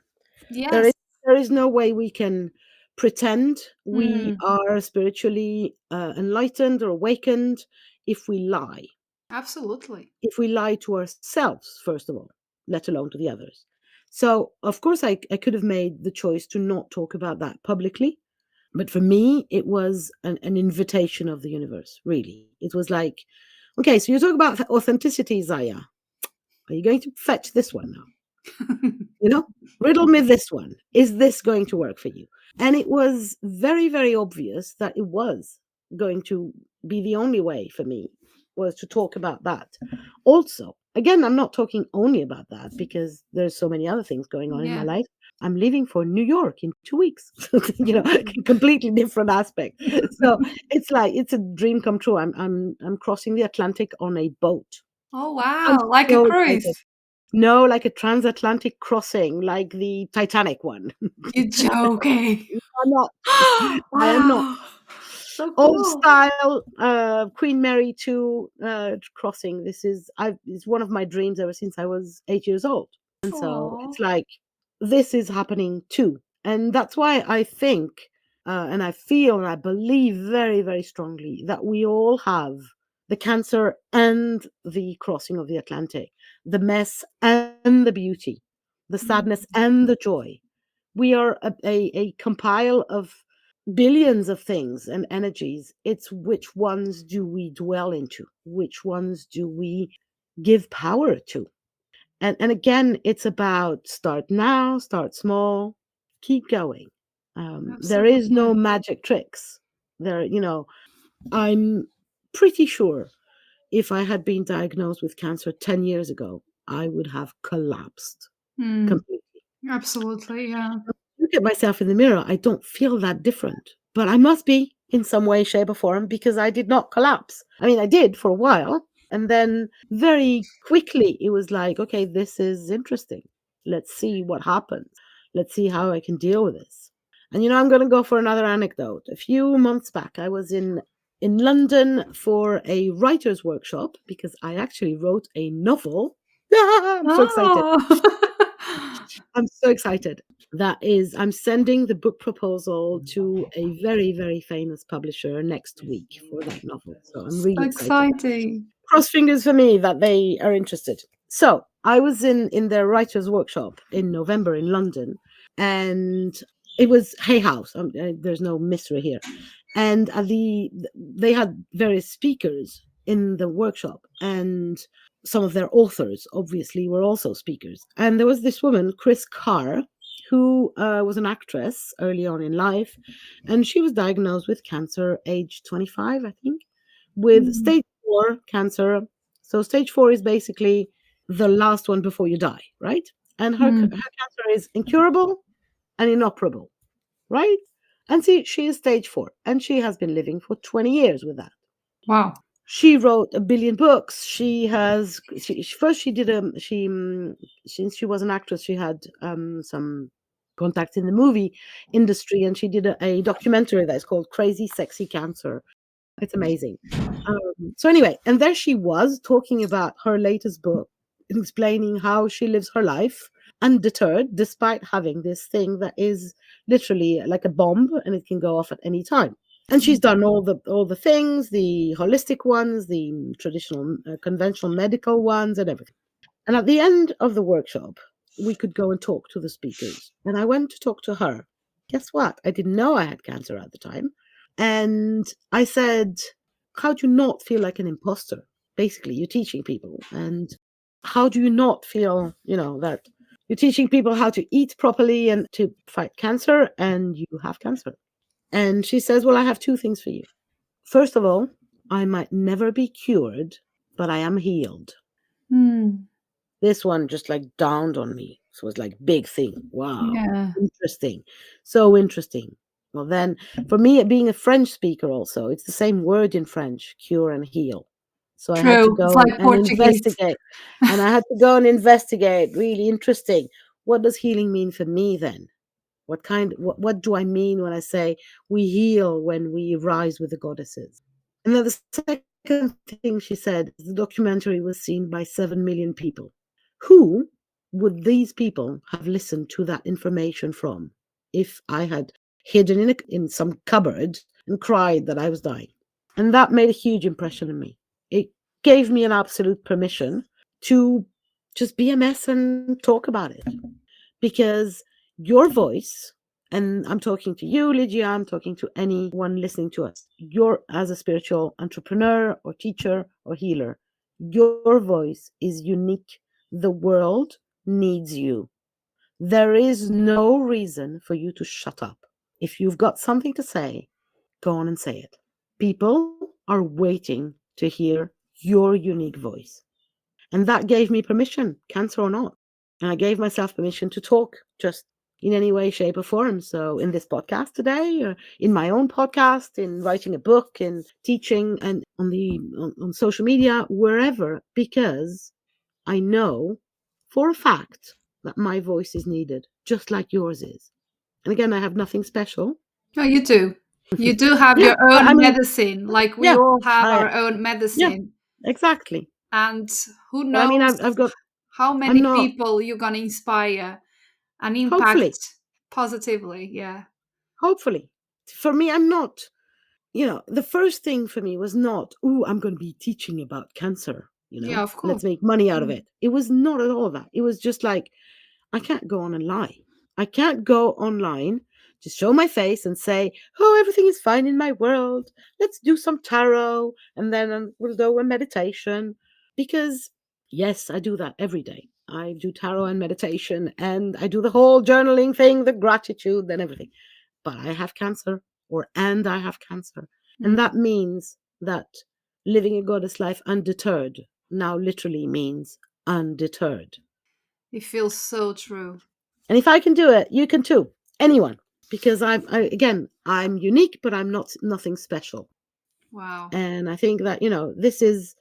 There is Yes. there is no way we can pretend we Mm, are spiritually enlightened or awakened if we lie. absolutely. If we lie to ourselves, first of all, let alone to the others. So, of course, I could have made the choice to not talk about that publicly. But for me, it was an invitation of the universe, really. It was like, okay, so you talk about authenticity, Zaya. Are you going to fetch this one now? You know, riddle me this one. Is this going to work for you? And it was very, very obvious that it was going to be the only way for me was to talk about that. Also, again, I'm not talking only about that because there's so many other things going on in my Yeah. life. I'm leaving for New York in 2 weeks, Ooh. completely different aspect. So it's like it's a dream come true. I'm crossing the Atlantic on a boat. Oh I'm wow, like a so excited. cruise. No, like a transatlantic crossing, like the Titanic one. You're joking. I'm not. I am not. Wow. So Old cool. style, Queen Mary 2 crossing. It's one of my dreams ever since I was 8 years old. And so Oh. it's like, this is happening too. And that's why I think, and I feel and I believe very, very strongly that we all have the cancer and the crossing of the Atlantic, the mess and the beauty, the sadness and the joy. We are a compile of billions of things and energies. It's which ones do we dwell into? Which ones do we give power to? And again, it's about start now, start small, keep going. There is no Absolutely. magic tricks. I'm pretty sure if I had been diagnosed with cancer 10 years ago, I would have collapsed Mm, completely. absolutely, yeah. Look at myself in the mirror, I don't feel that different. But I must be in some way, shape, or form because I did not collapse. I mean, I did for a while. And then very quickly, it was like, okay, this is interesting. Let's see what happens. Let's see how I can deal with this. And, I'm going to go for another anecdote. A few months back, I was in in London for a writer's workshop because I actually wrote a novel. I'm so excited. Oh. I'm so excited. That is, I'm sending the book proposal to a very, very famous publisher next week for that novel. So I'm So really excited. exciting. Cross fingers for me that they are interested. So I was in their writers' workshop in November in London, and it was Hay House. There's no mystery here. And they had various speakers in the workshop, and some of their authors obviously were also speakers. And there was this woman, Chris Carr, who was an actress early on in life, and she was diagnosed with cancer age 25, I think, with Mm. stage 4 cancer. So stage 4 is basically the last one before you die, right? And her Mm. cancer is incurable and inoperable, right? And see, she is stage 4, and she has been living for 20 years with that. Wow. She wrote a billion books. First she did since she was an actress, she had some contacts in the movie industry, and she did a documentary that is called Crazy Sexy Cancer. It's amazing. So anyway, and there she was talking about her latest book and explaining how she lives her life undeterred despite having this thing that is literally like a bomb and it can go off at any time. And she's done all the things, the holistic ones, the traditional conventional medical ones and everything. And at the end of the workshop, we could go and talk to the speakers. And I went to talk to her. Guess what? I didn't know I had cancer at the time. And I said, how do you not feel like an imposter? Basically, you're teaching people. And how do you not feel, that you're teaching people how to eat properly and to fight cancer, and you have cancer? And she says, well, I have two things for you. First of all, I might never be cured, but I am healed. Mm. This one just like dawned on me. So it was like big thing. Wow. Yeah. Interesting. So interesting. Well, then for me, being a French speaker also, it's the same word in French, cure and heal. So I had to True. It's go like and Portuguese. investigate. And I had to go and investigate. Really interesting. What does healing mean for me then? What do I mean when I say we heal when we rise with the goddesses? And then the second thing she said is the documentary was seen by 7 million people. Who would these people have listened to that information from if I had hidden in some cupboard and cried that I was dying? And that made a huge impression on me. It gave me an absolute permission to just be a mess and talk about it. Because your voice, and I'm talking to you, Lydia, I'm talking to anyone listening to us, you're as a spiritual entrepreneur or teacher or healer, your voice is unique. The world needs you. There is no reason for you to shut up. If you've got something to say, go on and say it. People are waiting to hear your unique voice. And that gave me permission, cancer or not. And I gave myself permission to talk just in any way, shape, or form. So in this podcast today, or in my own podcast, in writing a book, in teaching, and on social media, wherever, because I know for a fact that my voice is needed, just like yours is. And again, I have nothing special. No, you do. You do have Yeah, your but I own mean, medicine, like we yeah, all have I our own yeah, medicine. exactly. And who But I mean, knows I've got. how I'm many not. people you're going to inspire and impact Hopefully, positively. Yeah. hopefully, for me, I'm not. The first thing for me was not, oh, I'm going to be teaching about cancer, Yeah, of course. let's make money out of Mm. it. It was not at all that. It was just like, I can't go on and lie. I can't go online, just show my face and say, oh, everything is fine in my world. Let's do some tarot and then we'll do a meditation. Because, yes, I do that every day. I do tarot and meditation and I do the whole journaling thing, the gratitude and everything. But I have cancer, and I have cancer. And Mm. that means that living a goddess life undeterred now literally means undeterred. It feels so true. And if I can do it, you can too. Anyone. Because I'm unique, but I'm not nothing special. Wow. And I think that, this is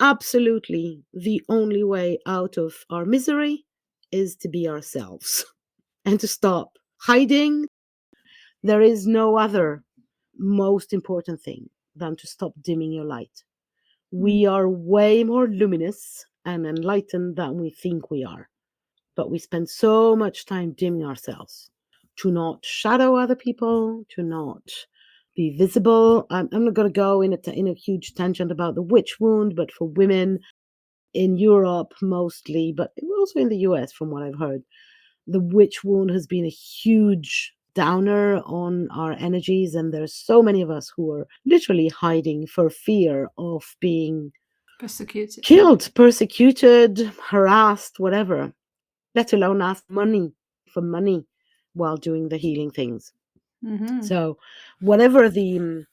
absolutely the only way out of our misery is to be ourselves and to stop hiding. There is no other most important thing. than to stop dimming your light. Mm. We are way more luminous and enlightened than we think we are. But we spend so much time dimming ourselves to not shadow other people, to not be visible. I'm not going to go in a huge tangent about the witch wound, but for women in Europe mostly, but also in the US, from what I've heard, the witch wound has been a huge downer on our energies. And there's so many of us who are literally hiding for fear of being Persecuted. killed, persecuted, harassed, whatever, let alone ask money while doing the healing things. Mm-hmm. So whatever the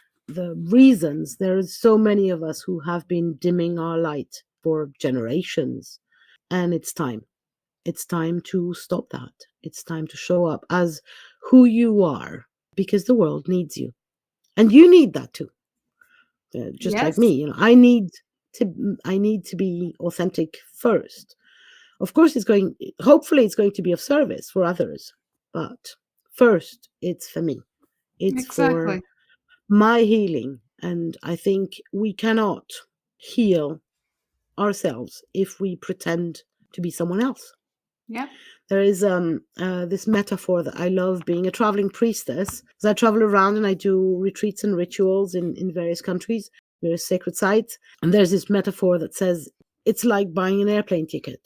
reasons, there is so many of us who have been dimming our light for generations. And it's time to stop that. It's time to show up as who you are, because the world needs you. And you need that too. Just like me, Yes. I need to be authentic first. Of course, hopefully it's going to be of service for others, but first it's for me. It's for Exactly. my healing. And I think we cannot heal ourselves if we pretend to be someone else. Yeah. There is this metaphor that I love, being a traveling priestess, as I travel around and I do retreats and rituals in various countries, various sacred sites. And there's this metaphor that says it's like buying an airplane ticket.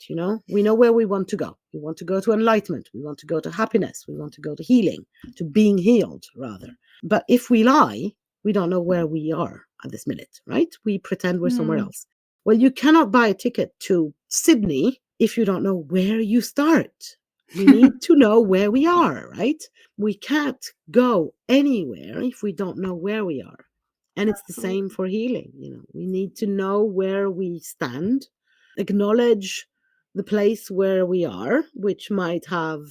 We know where we want to go. We want to go to enlightenment. We want to go to happiness. We want to go to healing, to being healed, rather. But if we lie, we don't know where we are at this minute, right? We pretend we're somewhere Mm. else. Well, you cannot buy a ticket to Sydney if you don't know where you start. We need to know where we are, right? We can't go anywhere if we don't know where we are. And it's the same Absolutely. for healing. We need to know where we stand, acknowledge the place where we are, which might have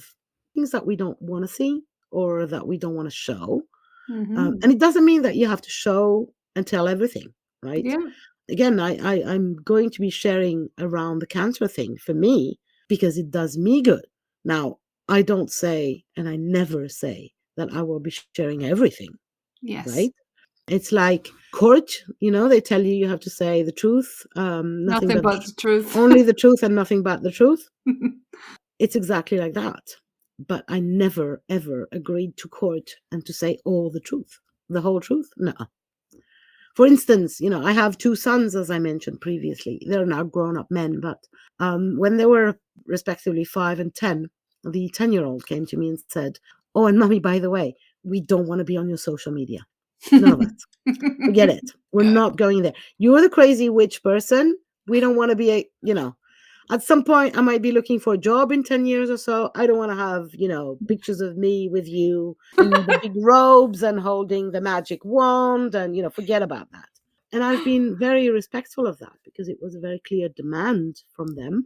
things that we don't want to see or that we don't want to show. Mm-hmm. And it doesn't mean that you have to show and tell everything, right? Yeah. Again, I'm going to be sharing around the cancer thing for me because it does me good. Now, I don't say, and I never say that I will be sharing everything, right? Yes. It's like court, they tell you have to say the truth, nothing Nothing but but the truth. only the truth and nothing but the truth. It's exactly like that. But I never, ever agreed to court and to say all the truth, the whole truth. No. For instance, I have two sons, as I mentioned previously. They're now grown up men, but when they were respectively 5 and 10, the 10-year-old came to me and said, "Oh, and mommy, by the way, we don't want to be on your social media. None of us. Forget it. We're not going there. You're the crazy witch person. We don't want to be at some point I might be looking for a job in 10 years or so. I don't want to have, pictures of me with you in the big robes and holding the magic wand and, forget about that." And I've been very respectful of that because it was a very clear demand from them.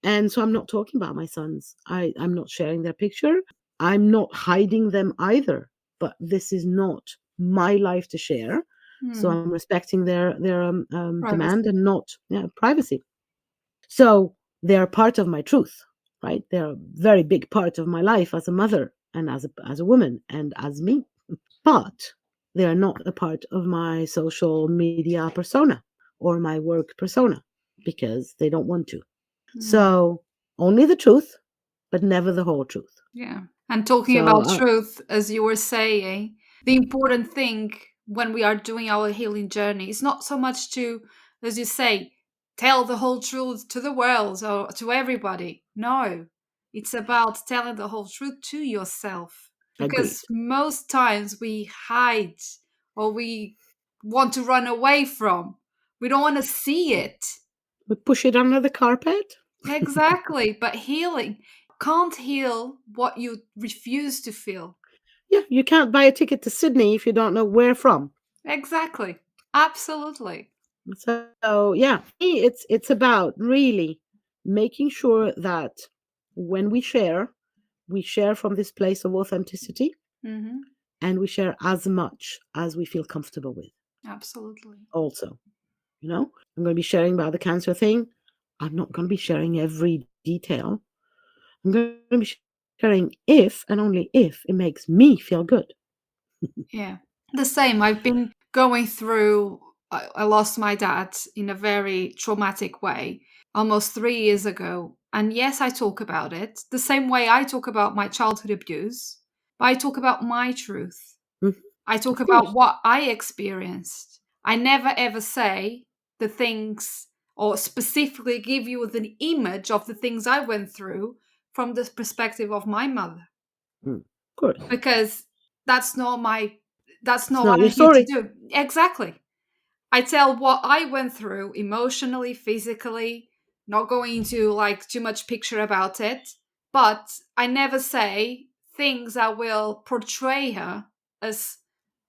And so I'm not talking about my sons. I'm not sharing their picture. I'm not hiding them either. But this is not my life to share. So Mm. I'm respecting their demand Privacy. and not privacy. So they're part of my truth, right? They're a very big part of my life as a mother and as a woman and as me. But they are not a part of my social media persona or my work persona because they don't want to. Mm. So only the truth, but never the whole truth. Yeah. And talking So about truth, as you were saying, the important thing when we are doing our healing journey is not so much to, as you say, tell the whole truth to the world or to everybody. No, it's about telling the whole truth to yourself. Because agreed. most times we hide or we want to run away from. We don't want to see it. We push it under the carpet. Exactly. But healing can't heal what you refuse to feel. Yeah, you can't buy a ticket to Sydney if you don't know where from. Exactly. Absolutely. So yeah, it's about really making sure that when we share from this place of authenticity Hmm. and we share as much as we feel comfortable with. Absolutely. Also, I'm going to be sharing about the cancer thing. I'm not going to be sharing every detail. I'm going to be sharing if and only if it makes me feel good. Yeah. The same. I've been going through, I lost my dad in a very traumatic way almost 3 years ago. And yes, I talk about it the same way I talk about my childhood abuse, but I talk about my truth. Mhm. I talk Of about course. what I experienced. I never ever say the things or specifically give you an image of the things I went through from the perspective of my mother, Of course. because that's not my that's It's not not what your I'm here to story. do. Exactly. I tell what I went through emotionally, physically, not going into like too much picture about it, but I never say things that will portray her as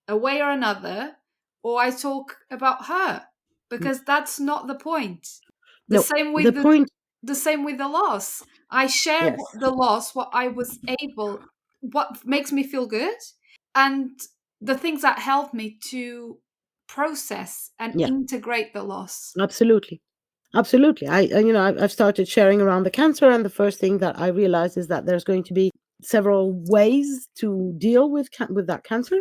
a way or another, or I talk about her, Mm. because that's not the point. The No, same the with point, the same with the loss. I share yes. the loss, what I was able, what makes me feel good, and the things that help me to process and Yeah, integrate the loss. absolutely. Absolutely. I've started sharing around the cancer, and the first thing that I realized is that there's going to be several ways to deal with with that cancer.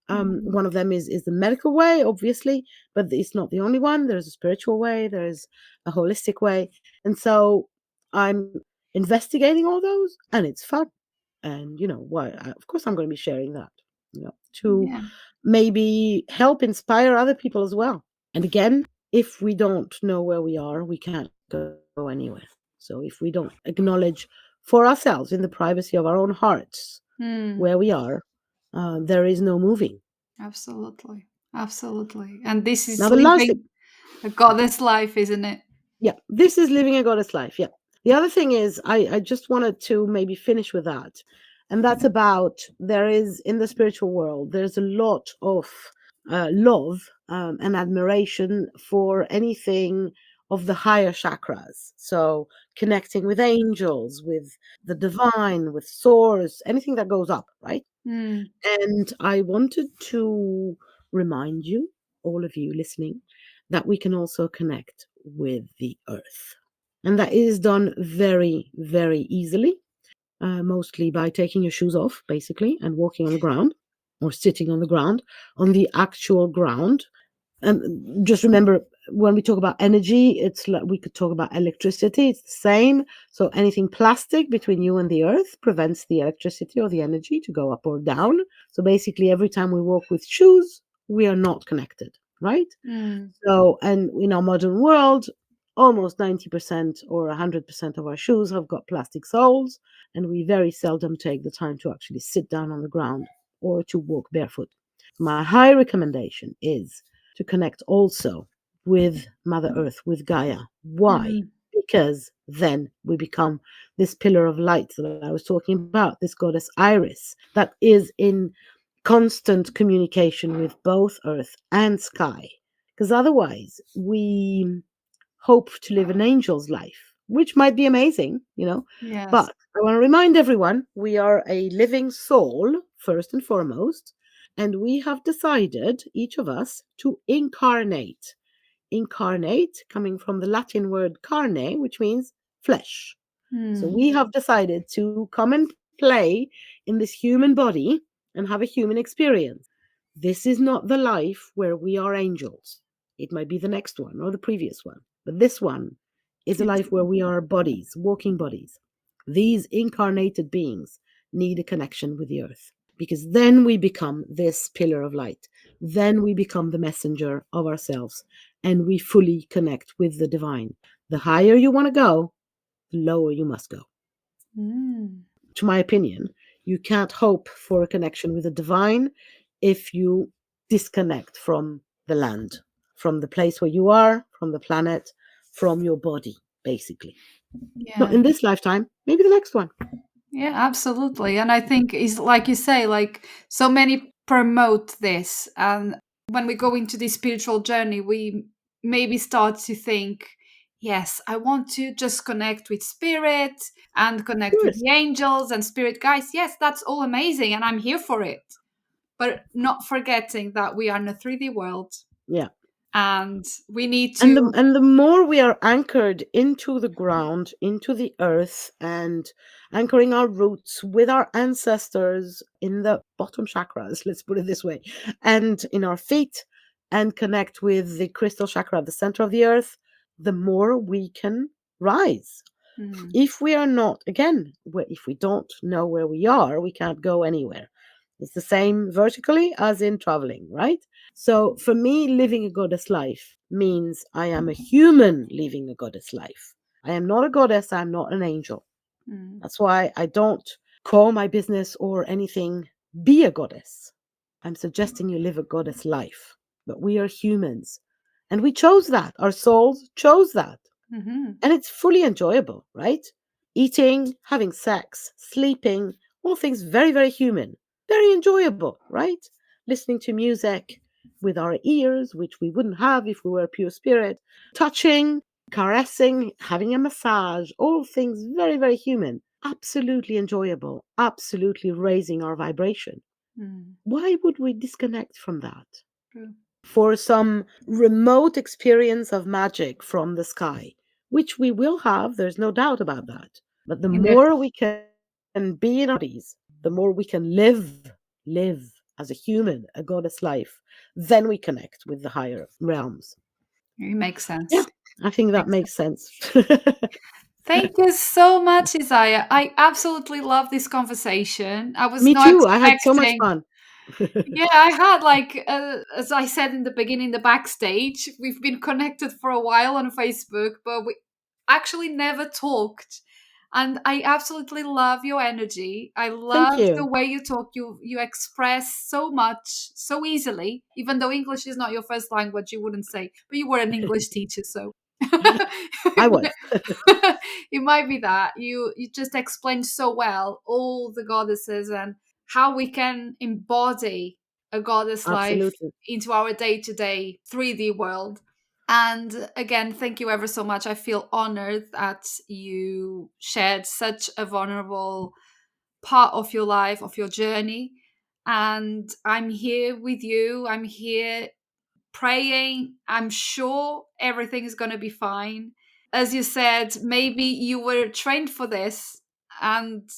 Mm, One of them is the medical way, obviously, but it's not the only one. There's a spiritual way, there's a holistic way, and so I'm investigating all those, and it's fun. And why? Of course, I'm going to be sharing that. To yeah, maybe help inspire other people as well. And again, if we don't know where we are, we can't go anywhere. So if we don't acknowledge for ourselves in the privacy of our own hearts mm, where we are, there is no moving. absolutely, absolutely. And this Now, is the last thing, living a goddess life, isn't it? yeah, this is living a goddess life. Yeah. The other thing is, I just wanted to maybe finish with that. And that's about there is in the spiritual world, there's a lot of love and admiration for anything of the higher chakras. So connecting with angels, with the divine, with source, anything that goes up, right? Mm, And I wanted to remind you, all of you listening, that we can also connect with the earth. And that is done very, very easily, mostly by taking your shoes off, basically, and walking on the ground or sitting on the ground, on the actual ground. And just remember, when we talk about energy, it's like we could talk about electricity. It's the same. So anything plastic between you and the earth prevents the electricity or the energy to go up or down. So basically, every time we walk with shoes, we are not connected, right? mm, So, and in our modern world, almost 90% or 100% of our shoes have got plastic soles, and we very seldom take the time to actually sit down on the ground or to walk barefoot. My high recommendation is to connect also with Mother Earth, with Gaia. Why? mm, Because then we become this pillar of light that I was talking about, this goddess Iris, that is in constant communication with both earth and sky. Because otherwise, we hope to live an angel's life, which might be amazing, yes. But I want to remind everyone we are a living soul, first and foremost, and we have decided, each of us, to incarnate. Incarnate, coming from the Latin word carne, which means flesh. So Mm, we have decided to come and play in this human body and have a human experience. This is not the life where we are angels. It might be the next one or the previous one, but this one is a it's, life where we are bodies, walking bodies. These incarnated beings need a connection with the earth because then we become this pillar of light. Then we become the messenger of ourselves and we fully connect with the divine. The higher you want to go, the lower you must go. mm, To my opinion, you can't hope for a connection with the divine if you disconnect from the land, from the place where you are, from the planet, from your body, basically. Not yeah. in this lifetime, maybe the next one. Yeah, absolutely. And I think is like you say, like so many promote this. And when we go into this spiritual journey, we maybe start to think, yes, I want to just connect with spirit and Of connect with course. the angels and spirit guides. Yes, that's all amazing. And I'm here for it. But not forgetting that we are in a 3D world Yeah. And we need And to. the more we are anchored into the ground, into the earth, and anchoring our roots with our ancestors in the bottom chakras, let's put it this way, and in our feet, and connect with the crystal chakra at the center of the earth, the more we can rise. Mm, If we are not, again, if we don't know where we are, we can't go anywhere. It's the same vertically as in traveling, right? So for me, living a goddess life means I am a human living a goddess life. I am not a goddess, I'm not an angel. mm, That's why I don't call my business or anything be a goddess. I'm suggesting you live a goddess life. But we are humans. And we chose that. Our souls chose that. mhm, And it's fully enjoyable, right? Eating, having sex, sleeping, all things very, very human, very enjoyable, right? Listening to music with our ears, which we wouldn't have if we were pure spirit, touching, caressing, having a massage, all things very, very human, absolutely enjoyable, absolutely raising our vibration. mm. Why would we disconnect from that? True. For some remote experience of magic from the sky, which we will have, there's no doubt about that. But the In the more we can be in our bodies, the more we can live as a human, a goddess life, then we connect with the higher realms. It makes Yeah, sense. I think that Makes makes sense. Thank you so much, Isaiah. I absolutely love this conversation. I was Me not too. I had so much expecting. fun. Yeah, I had like, as I said in the beginning, the backstage. We've been connected for a while on Facebook, but we actually never talked. And I absolutely love your energy. I Thank love the you. way you talk. You express so much so easily, even though English is not your first language. You wouldn't say, but you were an English teacher, so I it was. it might be that you just explained so well all the goddesses and how we can embody a goddess life Absolutely. into our day-to-day 3D world. And again, thank you ever so much. I feel honored that you shared such a vulnerable part of your life, of your journey. And I'm here with you. I'm here praying. I'm sure everything is going to be fine. As you said, maybe you were trained for this, and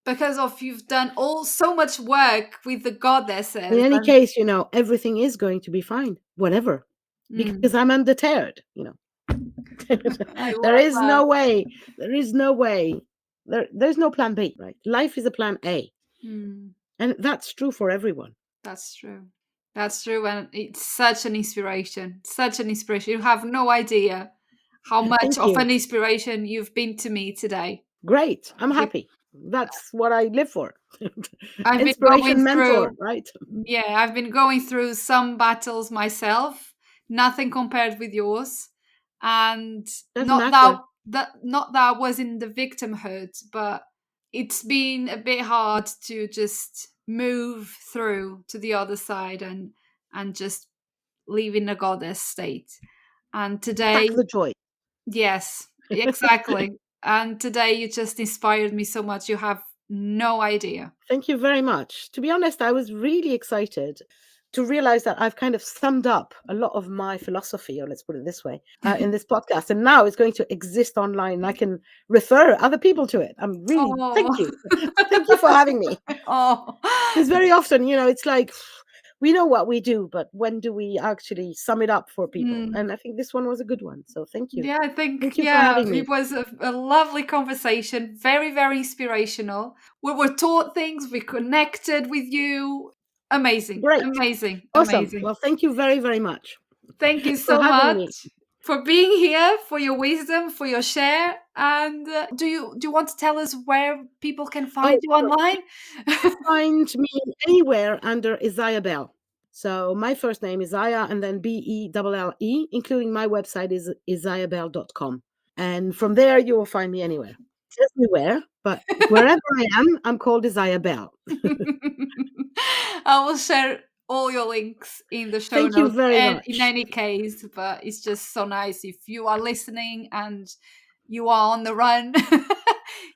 because of you've done all so much work with the In goddesses any and case, everything is going to be fine, whatever, mm, because I'm undeterred. I There love is that. no way. There is no way. There's no plan B, right? Life is a plan A. Mm, And that's true for everyone. that's true. That's true, and it's such an inspiration. Such an inspiration. You have no idea how much Thank of you. an inspiration you've been to me today. Great. I'm Be- happy. That's what I live for. I've been going Inspiration mentor, through right? Yeah, I've been going through some battles myself, nothing compared with yours. And Doesn't matter. not that I was in the victimhood, but it's been a bit hard to just move through to the other side and just live in a goddess state. And Back today, the joy. yes, exactly. And today you just inspired me so much. You have no idea. Thank you very much. To be honest, I was really excited to realize that I've kind of summed up a lot of my philosophy, or let's put it this way, in this podcast. And now it's going to exist online and I can refer other people to it. I'm really, Oh, thank you. Thank you for having me. oh. Because very often, it's like we know what we do, but when do we actually sum it up for people? Mm. And I think this one was a good one. So thank you. Yeah, I think, Thank you for yeah, having it me. was a lovely conversation. Very, very inspirational. We were taught things, we connected with you. Amazing, Great. amazing, Awesome. amazing. Well, thank you very, very much Thank you for so having much me. for being here, for your wisdom, for your share. And do you want to tell us where people can find Oh, you sure. online? Find me anywhere under Isaiah Bell. So my first name is Isaiah and then Belle, including my website is isaiahbell.com. And from there you will find me anywhere. Everywhere, but wherever I am, I'm called Isaiah Bell. I will share all your links in the show Thank you notes very and in much. any case, but it's just so nice if you are listening and you are on the run.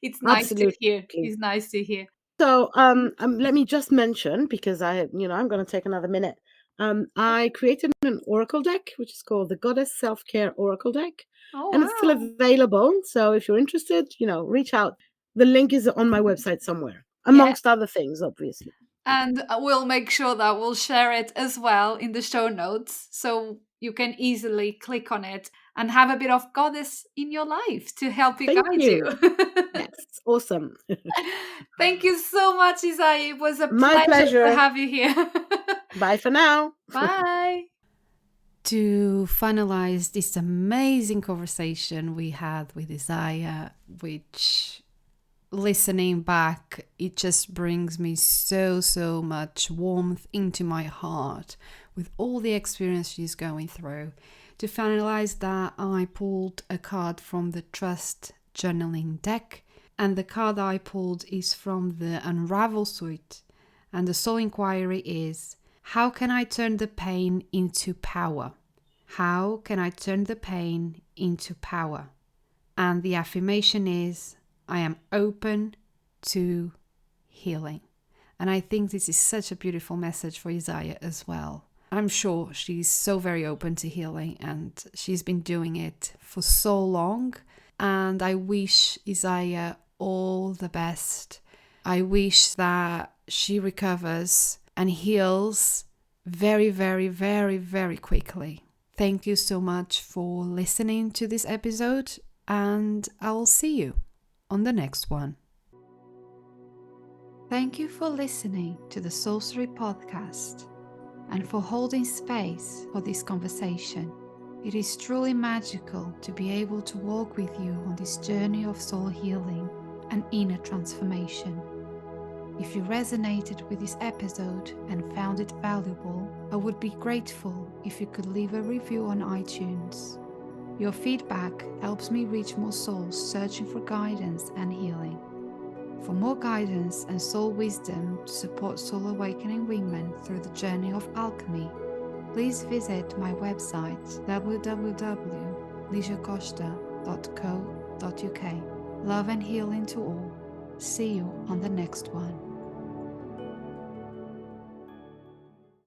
It's nice to hear. Absolutely. It's nice to hear. So let me just mention because I'm going to take another minute. I created an oracle deck, which is called the Goddess Self-Care Oracle Deck, Oh, and it's still wow. available. So if you're interested, reach out. The link is on my website somewhere, Yeah. amongst other things, obviously. And we'll make sure that we'll share it as well in the show notes so you can easily click on it and have a bit of goddess in your life to help you Thank guide you. you. Yes, awesome. Thank you so much, Isai. It was a My pleasure to pleasure. have you here. Bye for now. Bye. To finalize this amazing conversation we had with Isaiah, which listening back, it just brings me so much warmth into my heart with all the experience she's going through. To finalize that, I pulled a card from the Trust Journaling deck, and the card I pulled is from the Unravel suite, and the soul inquiry is: how can I turn the pain into power? How can I turn the pain into power? And the affirmation is: I am open to healing. And I think this is such a beautiful message for Isaiah as well. I'm sure she's so very open to healing and she's been doing it for so long. And I wish Isaiah all the best. I wish that she recovers and heals very, very, very, very quickly. Thank you so much for listening to this episode, and I'll see you on the next one. Thank you for listening to the Soulcery Podcast and for holding space for this conversation. It is truly magical to be able to walk with you on this journey of soul healing and inner transformation. If you resonated with this episode and found it valuable, I would be grateful if you could leave a review on iTunes. Your feedback helps me reach more souls searching for guidance and healing. For more guidance and soul wisdom to support soul awakening women through the journey of alchemy, please visit my website www.lijacosta.co.uk. Love and healing to all. See you on the next one.